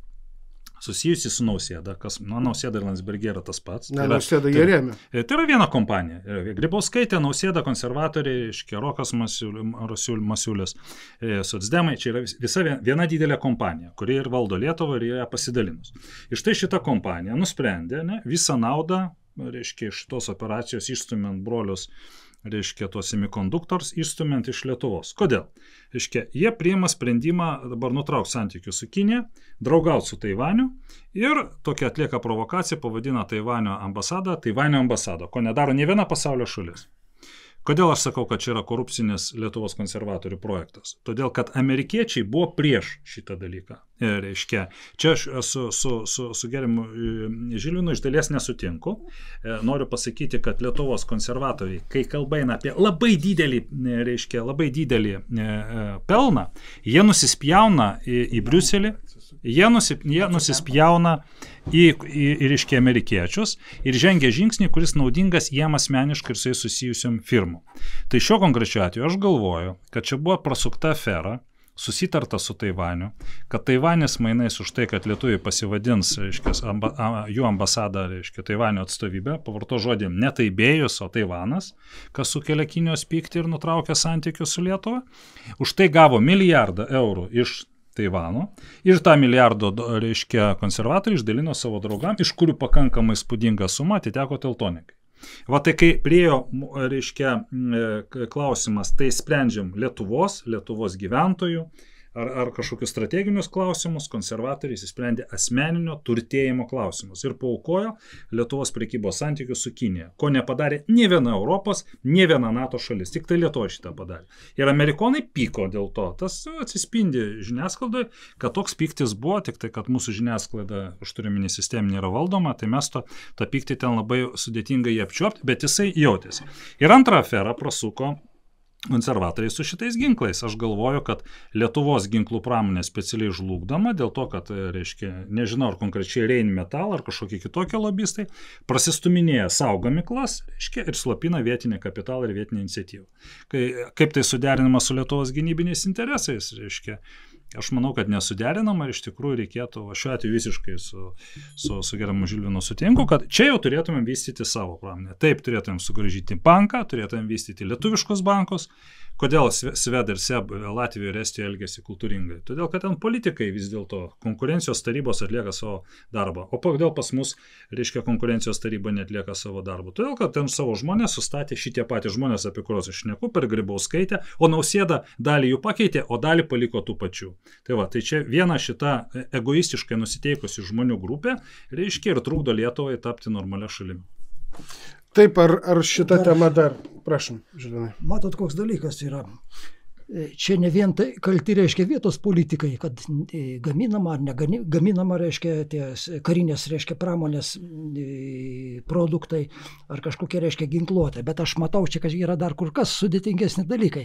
susijusi su Nausėda, kas, Nausėda ir Landsbergiai yra tas pats. Nausėda jie rėmė. Tai yra viena kompanija. Grybauskaitė, Nausėda, konservatoriai, Rokas Masiulis, socdemai, čia yra viena didelė kompanija, kuri ir valdo Lietuvą ir ją pasidalinus. Ir štai šita kompanija nusprendė visą naudą, reiškia, iš tos operacijos išstumiant brolius, reiškia, tos semiconductors išstumiant iš Lietuvos. Kodėl? Reiškia, jie priima sprendimą dabar nutraukti santykius su Kinija, draugauti su Taivaniu ir tokia atlieka provokaciją, pavadina Taivanio ambasadą, ko nedaro nė viena pasaulio šalis. Kodėl aš sakau, kad čia yra korupcinis Lietuvos konservatorių projektas? Todėl, kad amerikiečiai buvo prieš šitą dalyką. Reiškia, čia aš su Gerimu Žilvinu iš dalies nesutinku. Noriu pasakyti, kad Lietuvos konservatoriai, kai kalba eina apie labai didelį pelną, jie nusispjauna į Briuselį, jie nusispjauna į reiškia amerikiečius ir žengia žingsnį, kuris naudingas jiem asmeniškai ir su jais susijusiom firmom. Tai šiuo konkrečiu atveju aš galvoju, kad čia buvo prasukta afera, susitarta su Taivaniu, kad Taivanis mainais už tai, kad lietuviai pasivadins, reiškia, jų ambasadą, reiškia, Taivanio atstovybę, pavarto žodį ne Taibėjus, o Taivanas, kas sukelia Kinijos pyktį ir nutraukia santykius su Lietuva, už tai gavo €1 milijardą iš Taivano ir tą milijardo, reiškia, konservatoriai išdalino savo draugam, iš kurių pakankamai spūdinga suma atiteko Teltonikai. Va tai kai priejo, reiškia, klausimas, tai sprendžiam Lietuvos gyventojų ar kažkokius strateginius klausimus, konservatoriai įsprendė asmeninio turtėjimo klausimus ir paaukojo Lietuvos prekybos santykius su Kinija, ko nepadarė nė viena Europos, nė viena NATO šalis, tik tai Lietuva šitą padarė. Ir amerikonai pyko dėl to, tas atsispindi žiniasklaidoje, kad toks pyktis buvo, tik tai, kad mūsų žiniasklaida, aš turiu minį, sisteminė yra valdoma, tai mes tą pyktį ten labai sudėtingai jį apčiuopti, bet jisai jautėsi. Ir antrą aferą prasuko konservatoriai su šitais ginklais. Aš galvoju, kad Lietuvos ginklų pramonė specialiai žlugdoma dėl to, kad, reiškia, nežinau, ar konkrečiai Rheinmetall ar kažkokie kitokie lobistai, prasistuminėja savo gamyklas, reiškia, ir slopina vietinį kapitalą ir vietinį iniciatyvą. Kaip tai suderinama su Lietuvos gynybiniais interesais, reiškia, aš manau, kad nesuderinama ir iš tikrųjų reikėtų, šiuo atveju visiškai su Gerimu Žilvinu sutinku, kad čia jau turėtumėm vystyti savo pramonę. Taip, turėtumėm sugrąžyti banką, turėtumėm vystyti lietuviškus bankus. Kodėl Sved ir Seb Latvijoje ir Estijoje elgėsi kultūringai? Todėl, kad ten politikai vis dėlto konkurencijos tarybos atlieka savo darbą. O kodėl pas mus, reiškia, konkurencijos taryba netlieka savo darbą? Todėl, kad ten savo žmonės sustatė šitie patys žmonės, apie kuriuos aš šneku, per Grybauskaitę, o Nausėda dalį jų pakeitė, o dalį paliko tų pačių. Tai va, tai čia viena šita egoistiškai nusiteikusi žmonių grupė, reiškia, ir trukdo Lietuvai tapti normalia šalimi. Taip, ar šita tema dar, prašom, Žilvinai. Matot, koks dalykas yra. Čia ne vien tai kalti, reiškia, vietos politikai, kad gaminama ar negaminama, reiškia, tie karinės, reiškia, pramonės produktai ar kažkokie, reiškia, ginkluotė. Bet aš matau, čia yra dar kur kas sudėtingesni dalykai.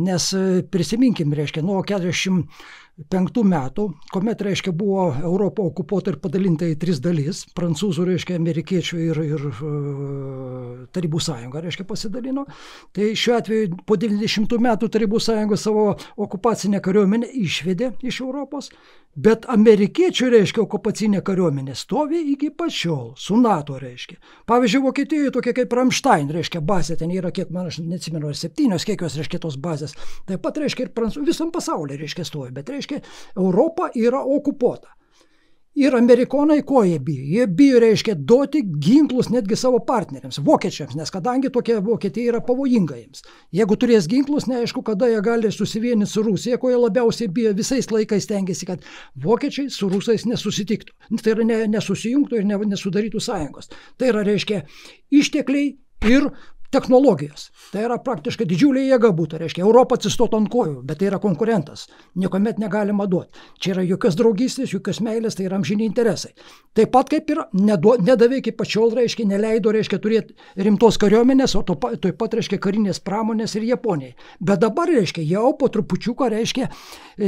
Nes prisiminkim, reiškia, nuo 45 metų, kuomet, reiškia, buvo Europa okupuota ir padalinta į 3 dalis, prancūzų, reiškia, amerikiečių ir Tarybų sąjunga, reiškia, pasidalino. Tai šiuo atveju po 90 metų Tarybų sąjunga savo okupacinę kariuomenę išvedė iš Europos, bet amerikiečių, reiškia, okupacinė kariuomenė stovi iki pačiol, su NATO, reiškia. Pavyzdžiui, Vokietijoje tokia kaip Ramstein, reiškia, bazė, ten yra, kiek man, aš neatsimenu, 7, kiek jos, reiškia, tos bazės. Taip pat, reiškia, ir visam pasaulyje, reiškia, stovi, bet, reiškia, Europa yra okupuota. Ir amerikonai ko jie bijo? Jie bijo, reiškia, duoti ginklus netgi savo partneriams, vokiečiams, nes kadangi tokia Vokietija yra pavojinga jiems. Jeigu turės ginklus, neaišku, kada jie gali susivienyti su Rusija, ko jie labiausiai bijo, visais laikais stengiasi, kad vokiečiai su rusais nesusitiktų. Tai yra nesusijungtų ir nesudarytų sąjungos. Tai yra, reiškia, ištekliai ir technologijos. Tai yra praktiškai didžiulė jėga būtų, reiškia, Europą atsistotų ant kojų, bet tai yra konkurentas. Niekuomet negalima duoti. Čia yra jokios draugystės, jokios meilės, tai yra amžini interesai. Taip pat kaip ir nedavė iki pačiol, reiškia, neleido, reiškia, turėti rimtos kariuomenės, o taip pat, reiškia, karinės pramonės ir Japonijai. Bet dabar, reiškia, jau po trupučiuką, reiškia,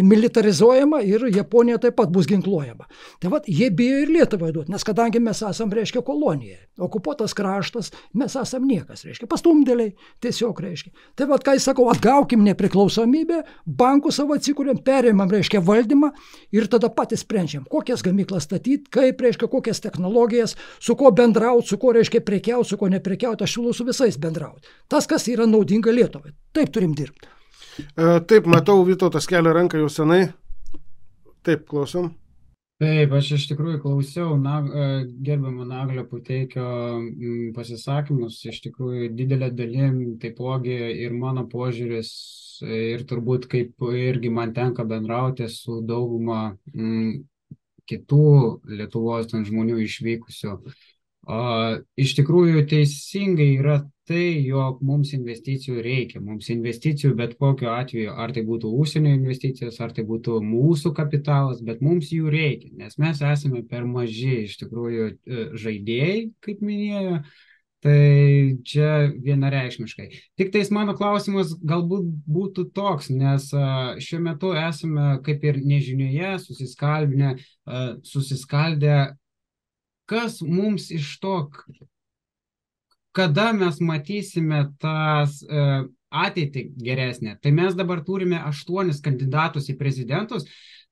militarizuojama ir Japonija taip pat bus ginkluojama. Tai vat, jie bijo ir Lietuvai duoti, nes kadangi mes esam, reiškia, kolonija, okupuotas kraštas, mes esam niekas, reiškia, pastumdėliai, tiesiog reiškia. Tai vat, kai sakau, atgaukim nepriklausomybę, bankų savo atsikūrėm, perėmam, reiškia, valdymą ir tada patys sprendžiam, kokias gamyklas statyti, kaip, reiškia, kokias technologijas, su ko bendrauti, su ko, reiškia, prekiauti, su ko neprekiauti, aš siūlau su visais bendrauti. Tas, kas yra naudinga Lietuvai. Taip turim dirbti. Taip, matau, Vytautas kelia ranką jau senai. Taip, klausom. Taip, aš iš tikrųjų klausiau gerbiamo Naglio Puteikio pasisakymus, iš tikrųjų didelė dalim taipogi ir mano požiūris ir turbūt kaip irgi man tenka bendrauti su dauguma kitų Lietuvos žmonių išvykusių. Iš tikrųjų teisingai yra tai, jog mums investicijų reikia. Mums investicijų bet kokiu atveju, ar tai būtų užsienio investicijos, ar tai būtų mūsų kapitalas, bet mums jų reikia, nes mes esame per maži iš tikrųjų žaidėjai, kaip minėjo. Tai čia vienareikšmiškai. Tik tais mano klausimas galbūt būtų toks, nes šiuo metu esame kaip ir nežinioje, susiskaldę, kas mums iš to, kada mes matysime tas ateitį geresnę. Tai mes dabar turime 8 kandidatus į prezidentus.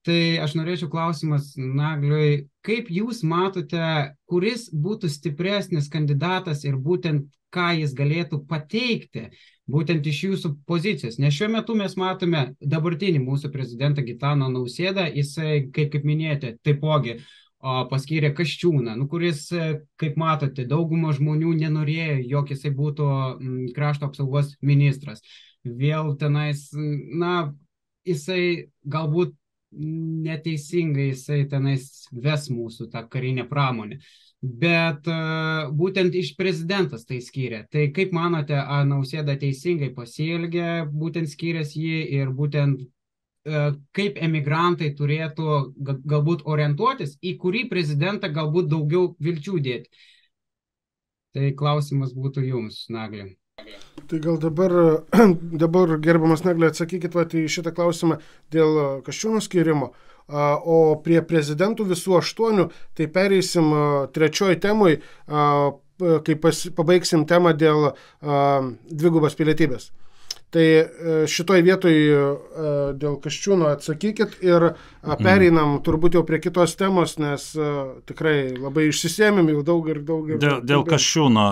Tai aš norėčiau klausimas Nagliui, kaip jūs matote, kuris būtų stipresnis kandidatas ir būtent ką jis galėtų pateikti, būtent iš jūsų pozicijos. Nes šiuo metu mes matome dabartinį mūsų prezidentą Gitaną Nausėdą, jisai, kaip minėjote, taipogi paskyrė Kasčiūną, kuris, kaip matote, dauguma žmonių nenorėjo, jog jisai būtų krašto apsaugos ministras. Vėl tenais, jisai galbūt neteisingai jisai tenais ves mūsų tą karinę pramonę. Bet būtent iš prezidentas tai skyrė. Tai kaip manote, Nausėda teisingai pasielgė, būtent skyręs jį ir būtent kaip emigrantai turėtų galbūt orientuotis, į kurį prezidentą galbūt daugiau vilčių dėti. Tai klausimas būtų jums, Naglė. Tai gal dabar gerbiamas Naglė, atsakykit į šitą klausimą dėl Kasčiūno skyrimo. O prie prezidentų visų 8, tai pereisim trečioj temui, kai pabaigsim temą dėl dvigubos pilietybės. Tai šitoj vietoj dėl Kasčiūno atsakykit ir pereinam turbūt jau prie kitos temos, nes tikrai labai išsisėmėm jau daug. Dėl Kasčiūno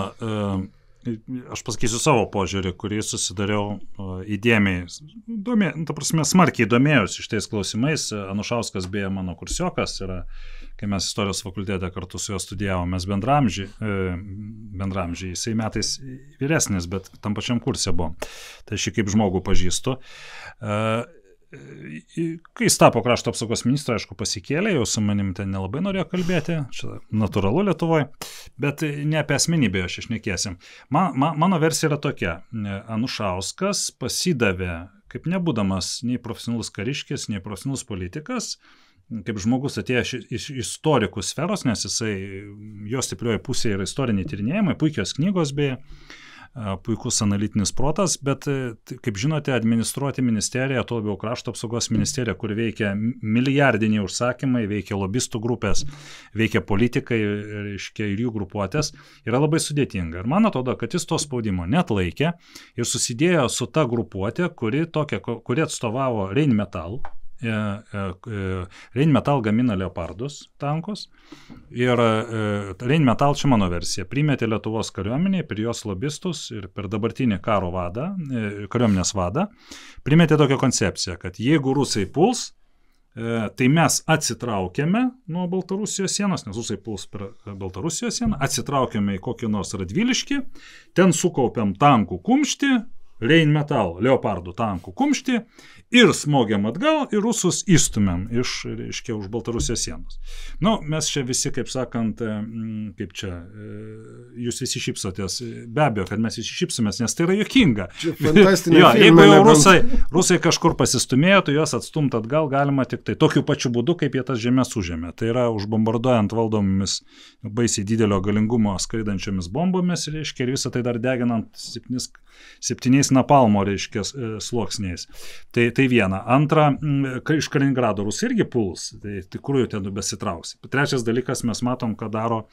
aš pasakysiu savo požiūrį, kurį susidariau įdėmiai, smarkiai domėjausi šitais klausimais. Anušauskas beje mano kursiokas yra, kai mes istorijos fakultete kartu su juo studijavom, mes bendramžiai, jisai metais vyresnis, bet tam pačiam kurse buvo. Tai aš kaip žmogų pažįstu. Kai jis tapo krašto apsaugos ministro, aišku, pasikėlė, jau su manim ten nelabai norėjo kalbėti, čia natūralu Lietuvoje, bet ne apie asmenybę aš išnekėsim. Mano versija yra tokia, Anušauskas pasidavė, kaip nebūdamas nei profesionalus kariškis, nei profesionalus politikas, kaip žmogus atėjęs iš istorikų sferos, nes jisai, jo stiprioji pusė yra istoriniai tyrinėjimai, puikios knygos beje, puikus analitinis protas, bet, kaip žinote, administruoti ministeriją, tuo labiau krašto apsaugos ministerija, kur veikia milijardiniai užsakymai, veikia lobistų grupės, veikia politikai ir jų grupuotės, yra labai sudėtinga. Ir man atrodo, kad jis to spaudimo neatlaikė ir susidėjo su ta grupuotė, kuri atstovavo Rheinmetall. Rheinmetall gamina Leopardus tankus ir Rheinmetall, čia mano versija, primetė Lietuvos kariuomenėje per jos lobistus ir per dabartinį karo vadą, kariuomenės vadą, primetė tokią koncepciją, kad jeigu rusai puls, tai mes atsitraukiame nuo Baltarusijos sienos, nes rusai puls per Baltarusijos sieną, atsitraukiame į kokį nors Radviliškį, ten sukaupiam tankų kumštį, Rheinmetall Leopardų tankų kumštį ir smogiam atgal ir rusus įstumėm iš Baltarusijos sienos. Mes čia visi, kaip sakant, jūs visi šypsotės, be abejo, kad mes visi šypsomės, nes tai yra juokinga. Jeigu jau rusai kažkur pasistumėjo, tai juos atstumt atgal galima tik tai tokiu pačiu būdu, kaip jie tas žemės užėmė. Tai yra užbombarduojant valdomomis baisiai didelio galingumo skraidančiomis bombomis, reiškia, ir visą tai dar deginant 7 napalmo, reiškia, sluoksniais. Tai viena. Antra, iš Kaliningrado rusai irgi puls, tai tikrųjų ten besitrauks. Trečias dalykas, mes matom, ką daro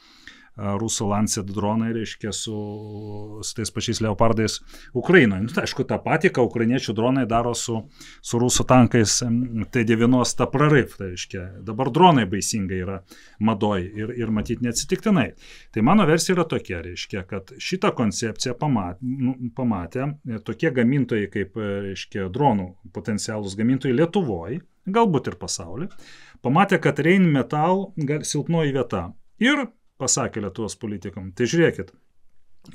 rusų Lancet dronai, reiškia, su tais pačiais leopardais Ukrainoje. Tai aišku, tą patį, ką ukrainiečių dronai daro su rusų tankais T-90 prarif, tai reiškia, dabar dronai baisingai yra madoj ir matyti neatsitiktinai. Tai mano versija yra tokia, reiškia, kad šitą koncepciją pamatė tokie gamintojai kaip, reiškia, dronų potencialus gamintojai Lietuvoje, galbūt ir pasaulyje, pamatė, kad Rheinmetall silpnoji vieta ir pasakė Lietuvos politikam, tai žiūrėkit,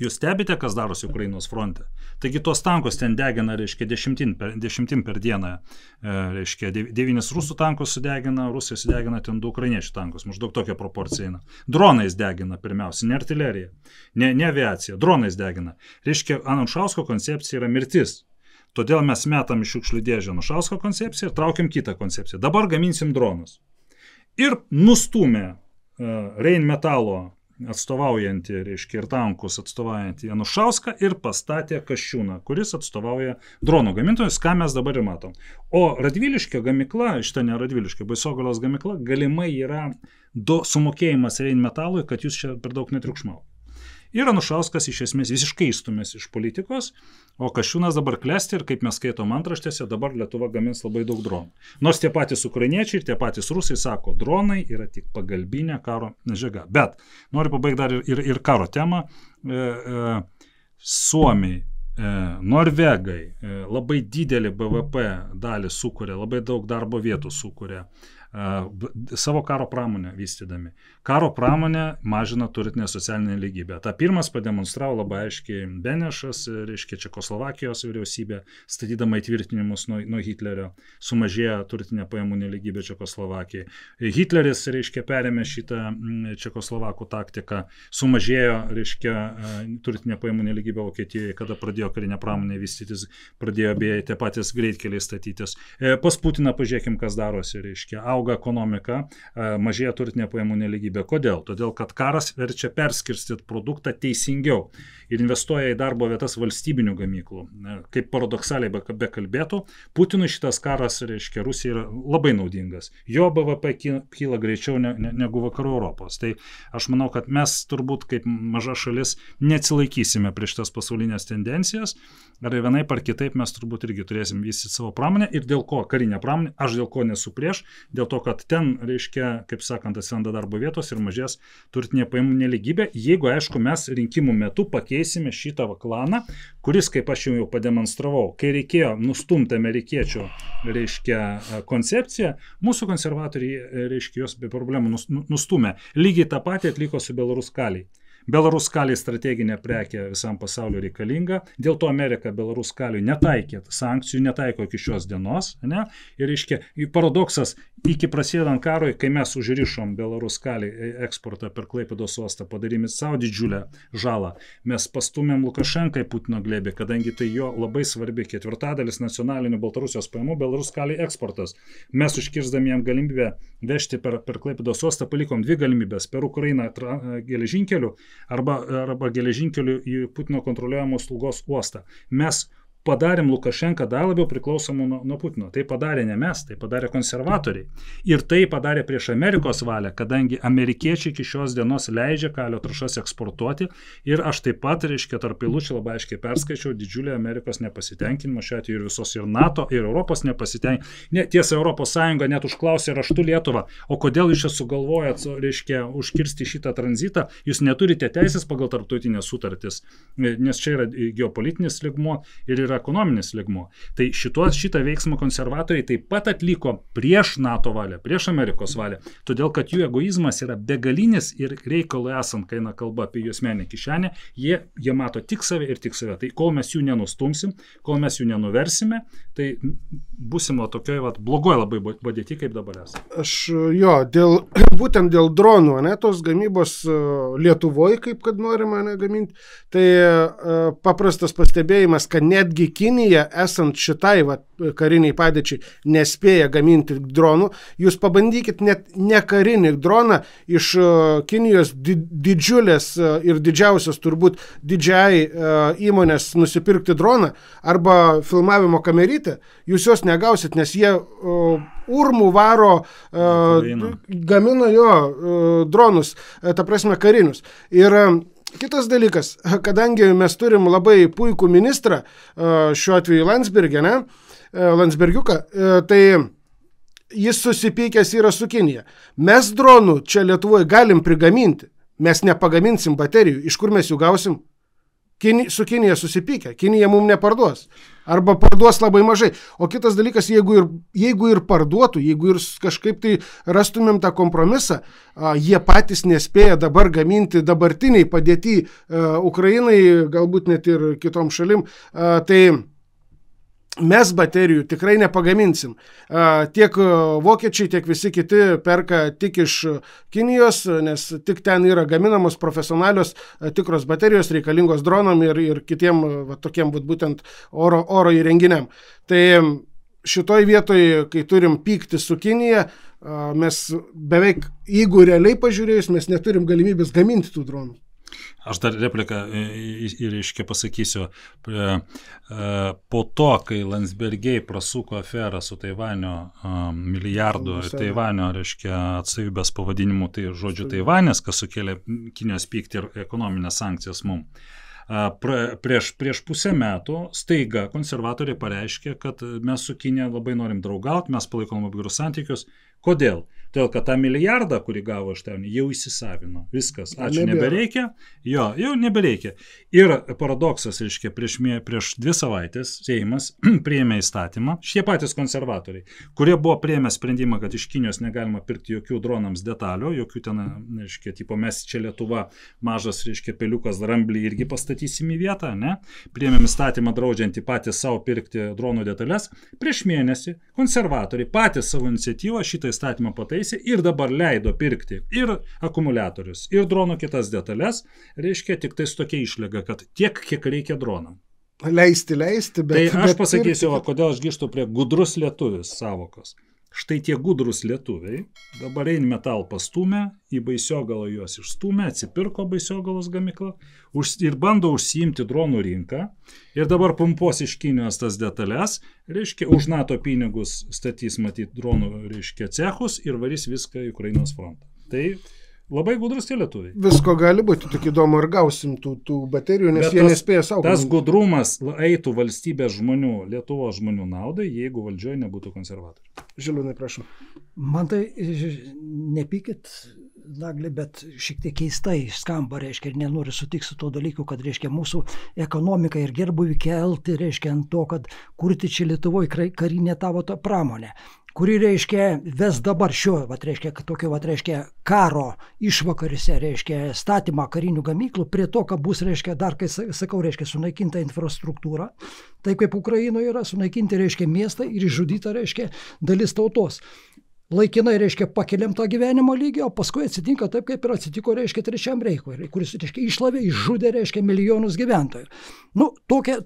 jūs stebite, kas darosi Ukrainos fronte. Taigi tos tankus ten degina, reiškia, dešimtim per dieną, reiškia, 9 rusų tankus sudegina, Rusija sudegina ten 2 ukrainiečių tankus, maždaug tokia proporcija eina. Dronais degina pirmiausia, ne artilerija, ne aviacija, dronais degina. Reiškia, Anušausko koncepcija yra mirtis. Todėl mes metam iš šiukšlių dėžę Anušausko koncepciją ir traukiam kitą koncepciją. Dabar gaminsim dronus. Ir nustūmė Rheinmetallo atstovaujantį, reiškia, ir tankus atstovaujantį Anušauską ir pastatė Kasčiūną, kuris atstovauja dronų gamintojus, ką mes dabar ir matom. O Radviliškio gamykla, šitą ne Radviliškio, Baisogalios gamykla, galimai yra sumokėjimas Rheinmetallui, kad jūs čia per daug netriukšmau. Ir Anušauskas iš esmės visiškai įstumės iš politikos, o Kasčiūnas dabar klesti ir, kaip mes skaitom antraštėse, dabar Lietuva gamins labai daug dronų. Nors tie patys ukrainiečiai ir tie patys rusai sako, dronai yra tik pagalbinė karo medžiaga. Bet noriu pabaigti dar ir karo temą. Suomiai, Norvegai labai didelį BVP dalį sukuria, labai daug darbo vietų sukuria. Savo karo pramonę vystydami. Karo pramonė mažina turtinę socialinę lygybę. Ta pirmas pademonstravo labai aiškiai Benešas, reiškia Čekoslovakijos vyriausybė, statydama įtvirtinimus nuo Hitlerio, sumažėjo turtinė pajamų nelygybė Čekoslovakijai. Hitleris, reiškia, perėmė šitą Čekoslovakų taktiką, sumažėjo, reiškia, turtinė pajamų nelygybė Vokietijoje, kada pradėjo karinė pramonė vystytis, pradėjo beje tie patys greitkeliai statytis. Pas Putiną pažiūrėkim, kas darosi, reiškia, auga ekonomika, mažėja turtinė pajamų nelygybė. Kodėl? Todėl, kad karas verčia perskirstyti produktą teisingiau ir investuoja į darbo vietas valstybinių gamyklų. Kaip paradoksaliai bekalbėtų, Putinui šitas karas, reiškia, Rusija yra labai naudingas. Jo BVP kyla greičiau negu vakarų Europos. Tai aš manau, kad mes turbūt kaip maža šalis neatsilaikysime prieš tas pasaulinės tendencijas. Ar vienaip ar kitaip mes turbūt irgi turėsim vystyti savo pramonę ir dėl ko karinę pramonę, aš dėl ko nesu prieš, dėl to, kad ten, reiškia, kaip sakant, atsiranda darbo vietos ir mažės turtinė pajamų nelygybė, jeigu, aišku, mes rinkimų metu pakeisime šitą klaną, kuris, kaip aš jau pademonstravau, kai reikėjo nustumti amerikiečių, reiškia, koncepciją, mūsų konservatoriai, reiškia, jos be problemų nustumė. Lygiai tą patį atliko su Belaruskaliai. Belaruskaliai strateginė prekė visam pasauliu reikalinga, dėl to Amerika Belaruskaliui netaikė sankcijų, netaiko iki šios dienos, ne? Ir, reiškia, paradoksas, iki prasidedant karui, kai mes užrišom Belaruskaliai eksportą per Klaipėdos uostą, padarėme savo didžiulę žalą, mes pastumėm Lukašenką į Putino glėbį, kadangi tai jo labai svarbi 4/4 nacionalinių Baltarusijos pajamų Belaruskaliai eksportas. Mes užkirsdami jam galimybę vežti per Klaipėdos uostą, palikom 2 galimybės per Ukrainą geležinkelių arba geležinkelių į Putino kontroliuojamos Lugos uostą. Mes padarėm Lukašenką dar labiau priklausomų nuo Putino. Tai padarė ne mes, tai padarė konservatoriai. Ir tai padarė prieš Amerikos valią, kadangi amerikiečiai iki šios dienos leidžia kalio trąšas eksportuoti. Ir aš taip pat, reiškia, tarp eilučių labai aiškiai perskaičiau didžiulį Amerikos nepasitenkinimą, šiuo atveju ir visos ir NATO, ir Europos nepasitenkinimą. Tiesa, Europos Sąjunga net užklausė raštu Lietuvą, o kodėl jūs čia sugalvojat, reiškia, užkirsti šitą tranzitą, jūs neturite teisės pagal tarptautinės sutartis, nes čia yra geopolitinis lygmuo ir yra ekonominis lygmuo. Tai šitą veiksmą konservatoriai taip pat atliko prieš NATO valią, prieš Amerikos valią, todėl kad jų egoizmas yra begalinis ir reikalui esant, kai eina kalba apie jų asmeninę kišenę, jie mato tik save ir tik save. Tai kol mes jų nenustumsim, kol mes jų nenuversime, tai būsim tokioj blogoj labai padėti, kaip dabar esame. Aš būtent dėl dronų, ne, tos gamybos Lietuvoje, kaip kad norima gaminti, tai paprastas pastebėjimas, kad netgi netgi Kinija, esant šitai kariniai padėčiai, nespėja gaminti dronų. Jūs pabandykit net ne karinį droną iš Kinijos didžiulės ir didžiausios turbūt DJI įmonės nusipirkti droną arba filmavimo kamerytę, jūs jos negausit, nes jie urmų varo, gamina dronus, ta prasme karinius. Ir kitas dalykas, kadangi mes turim labai puikų ministrą, šiuo atveju Landsbergiuką, tai jis susipykęs yra su Kinija. Mes dronų čia Lietuvoje galim prigaminti, mes nepagaminsim baterijų, iš kur mes jų gausim? Su Kinija susipykę, Kinija mums neparduos. Arba parduos labai mažai. O kitas dalykas, jeigu ir parduotų, jeigu ir kažkaip tai rastumėm tą kompromisą, jie patys nespėja dabar gaminti dabartiniai padėti Ukrainai, galbūt net ir kitom šalim, tai mes baterijų tikrai nepagaminsim. Tiek vokiečiai, tiek visi kiti perka tik iš Kinijos, nes tik ten yra gaminamos profesionalios tikros baterijos reikalingos dronam ir kitiem tokiem būtent oro įrenginiam. Tai šitoj vietoj, kai turim pykti su Kinija, mes beveik, jeigu realiai pažiūrėjus, mes neturim galimybės gaminti tų dronų. Aš dar repliką ir iškia pasakysiu. Po to, kai Landsbergiai prasuko aferą su Taivanio milijardų Taivanio, atstovybės pavadinimu, tai žodžiu Taivanės, kas sukėlė Kinijos pyktį ir ekonominės sankcijas mums. Prieš pusę metų staiga konservatoriai pareiškė, kad mes su Kinija labai norim draugauti, mes palaikom labai gerus santykius. Kodėl? Todėl, kad tą milijardą, kurį gavo iš ten, jau įsisavino. Viskas. Ačiū, nebereikia. Jau nebereikia. Ir paradoksas, reiškia, prieš 2 savaitės Seimas priėmė įstatymą, šie patys konservatoriai, kurie buvo priėmę sprendimą, kad iš Kinijos negalima pirkti jokių dronams detalių, jokių ten, reiškia, tipo, mes čia Lietuva mažas, reiškia, peliukas dramblį irgi pastatysim į vietą, ne? Priėmėm įstatymą draudžiantį patys savo pirkti dronų detalės. Prieš mėnesį konservatoriai patys savo iniciatyvą šitą įstatymą pataisė ir dabar leido pirkti ir akumuliatorius, ir dronų kitas detalės, reiškia tik tai su tokia išlyga, kad tiek, kiek reikia dronam. Leisti, bet... Tai aš pasakysiu, kodėl aš grįžtu prie gudrus lietuvis savokos. Štai tie gudrus lietuviai dabar Rheinmetall pastūmė, į Baisiogalą juos išstūmė, atsipirko Baisiogalos gamyklą ir bando užsiimti dronų rinką ir dabar pumpuos iš Kinijos tas detalės, reiškia, už NATO pinigus statys matyti dronų, reiškia, cechus ir varys viską į Ukrainos frontą. Tai labai gudrus tie lietuviai. Visko gali būti, tik įdomu ir gausim tų baterijų, nes jie nespėja saugoti. Tas gudrumas eitų valstybės žmonių, Lietuvos žmonių naudai, jeigu valdžioje nebūtų konservatorių. Žilūnai, prašau. Man tai, nepykit, Naglį, bet šiek tiek keistai skamba, reiškia, ir nenoriu sutikti su to dalyku, kad, reiškia, mūsų ekonomika ir gerbuvį kelti, reiškia, ant to, kad kurti čia Lietuvoje karinė tavo pramonė, kuri, reiškia, ves dabar reiškia, tokio, reiškia, karo išvakarėse, reiškia, statymą karinių gamyklų prie to, kad bus, reiškia, dar, kai sakau, reiškia, sunaikinta infrastruktūra, tai kaip Ukrainoje yra, sunaikinti, reiškia, miestą ir išžudyta, reiškia, dalis tautos. Laikinai, reiškia, pakeliam tą gyvenimo lygį, o paskui atsitinka taip, kaip ir atsitiko, reiškia, Trečiam Reichui, kuris, reiškia, iššlavė, išžudė, reiškia, milijonus gyventojų.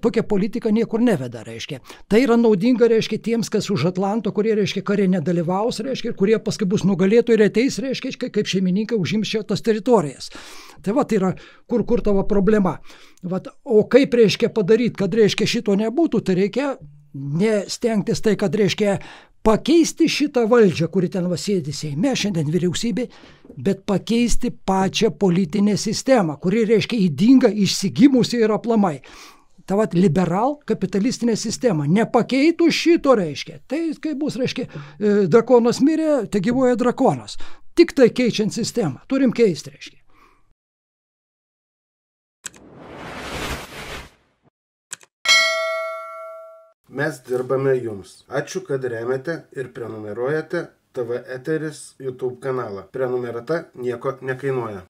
Tokia politika niekur neveda, reiškia. Tai yra naudinga, reiškia, tiems, kas už Atlanto, kurie, reiškia, kare nedalyvaus, reiškia, ir kurie paskui bus nugalėtojai ir ateis, reiškia, kaip šeimininkai užims šitas teritorijas. Tai va, tai yra, kur tavo problema. O kaip, reiškia, padaryti, kad, reiškia, šito nebūtų, tai reikia nestengtis tai, kad, reiškia, pakeisti šitą valdžią, kuri ten sėdi Seime, šiandien vyriausybė, bet pakeisti pačią politinę sistemą, kuri, reiškia, ydinga, išsigimusi ir aplamai. Ta vat liberal kapitalistinė sistema. Nepakeitų šito, reiškia. Tai kai bus, reiškia, drakonas mirė, tai gyvuoja drakonas. Tik tai keičiant sistemą. Turim keisti, reiškia. Mes dirbame jums. Ačiū, kad remiate ir prenumeruojate TV Eteris YouTube kanalą. Prenumerata nieko nekainuoja.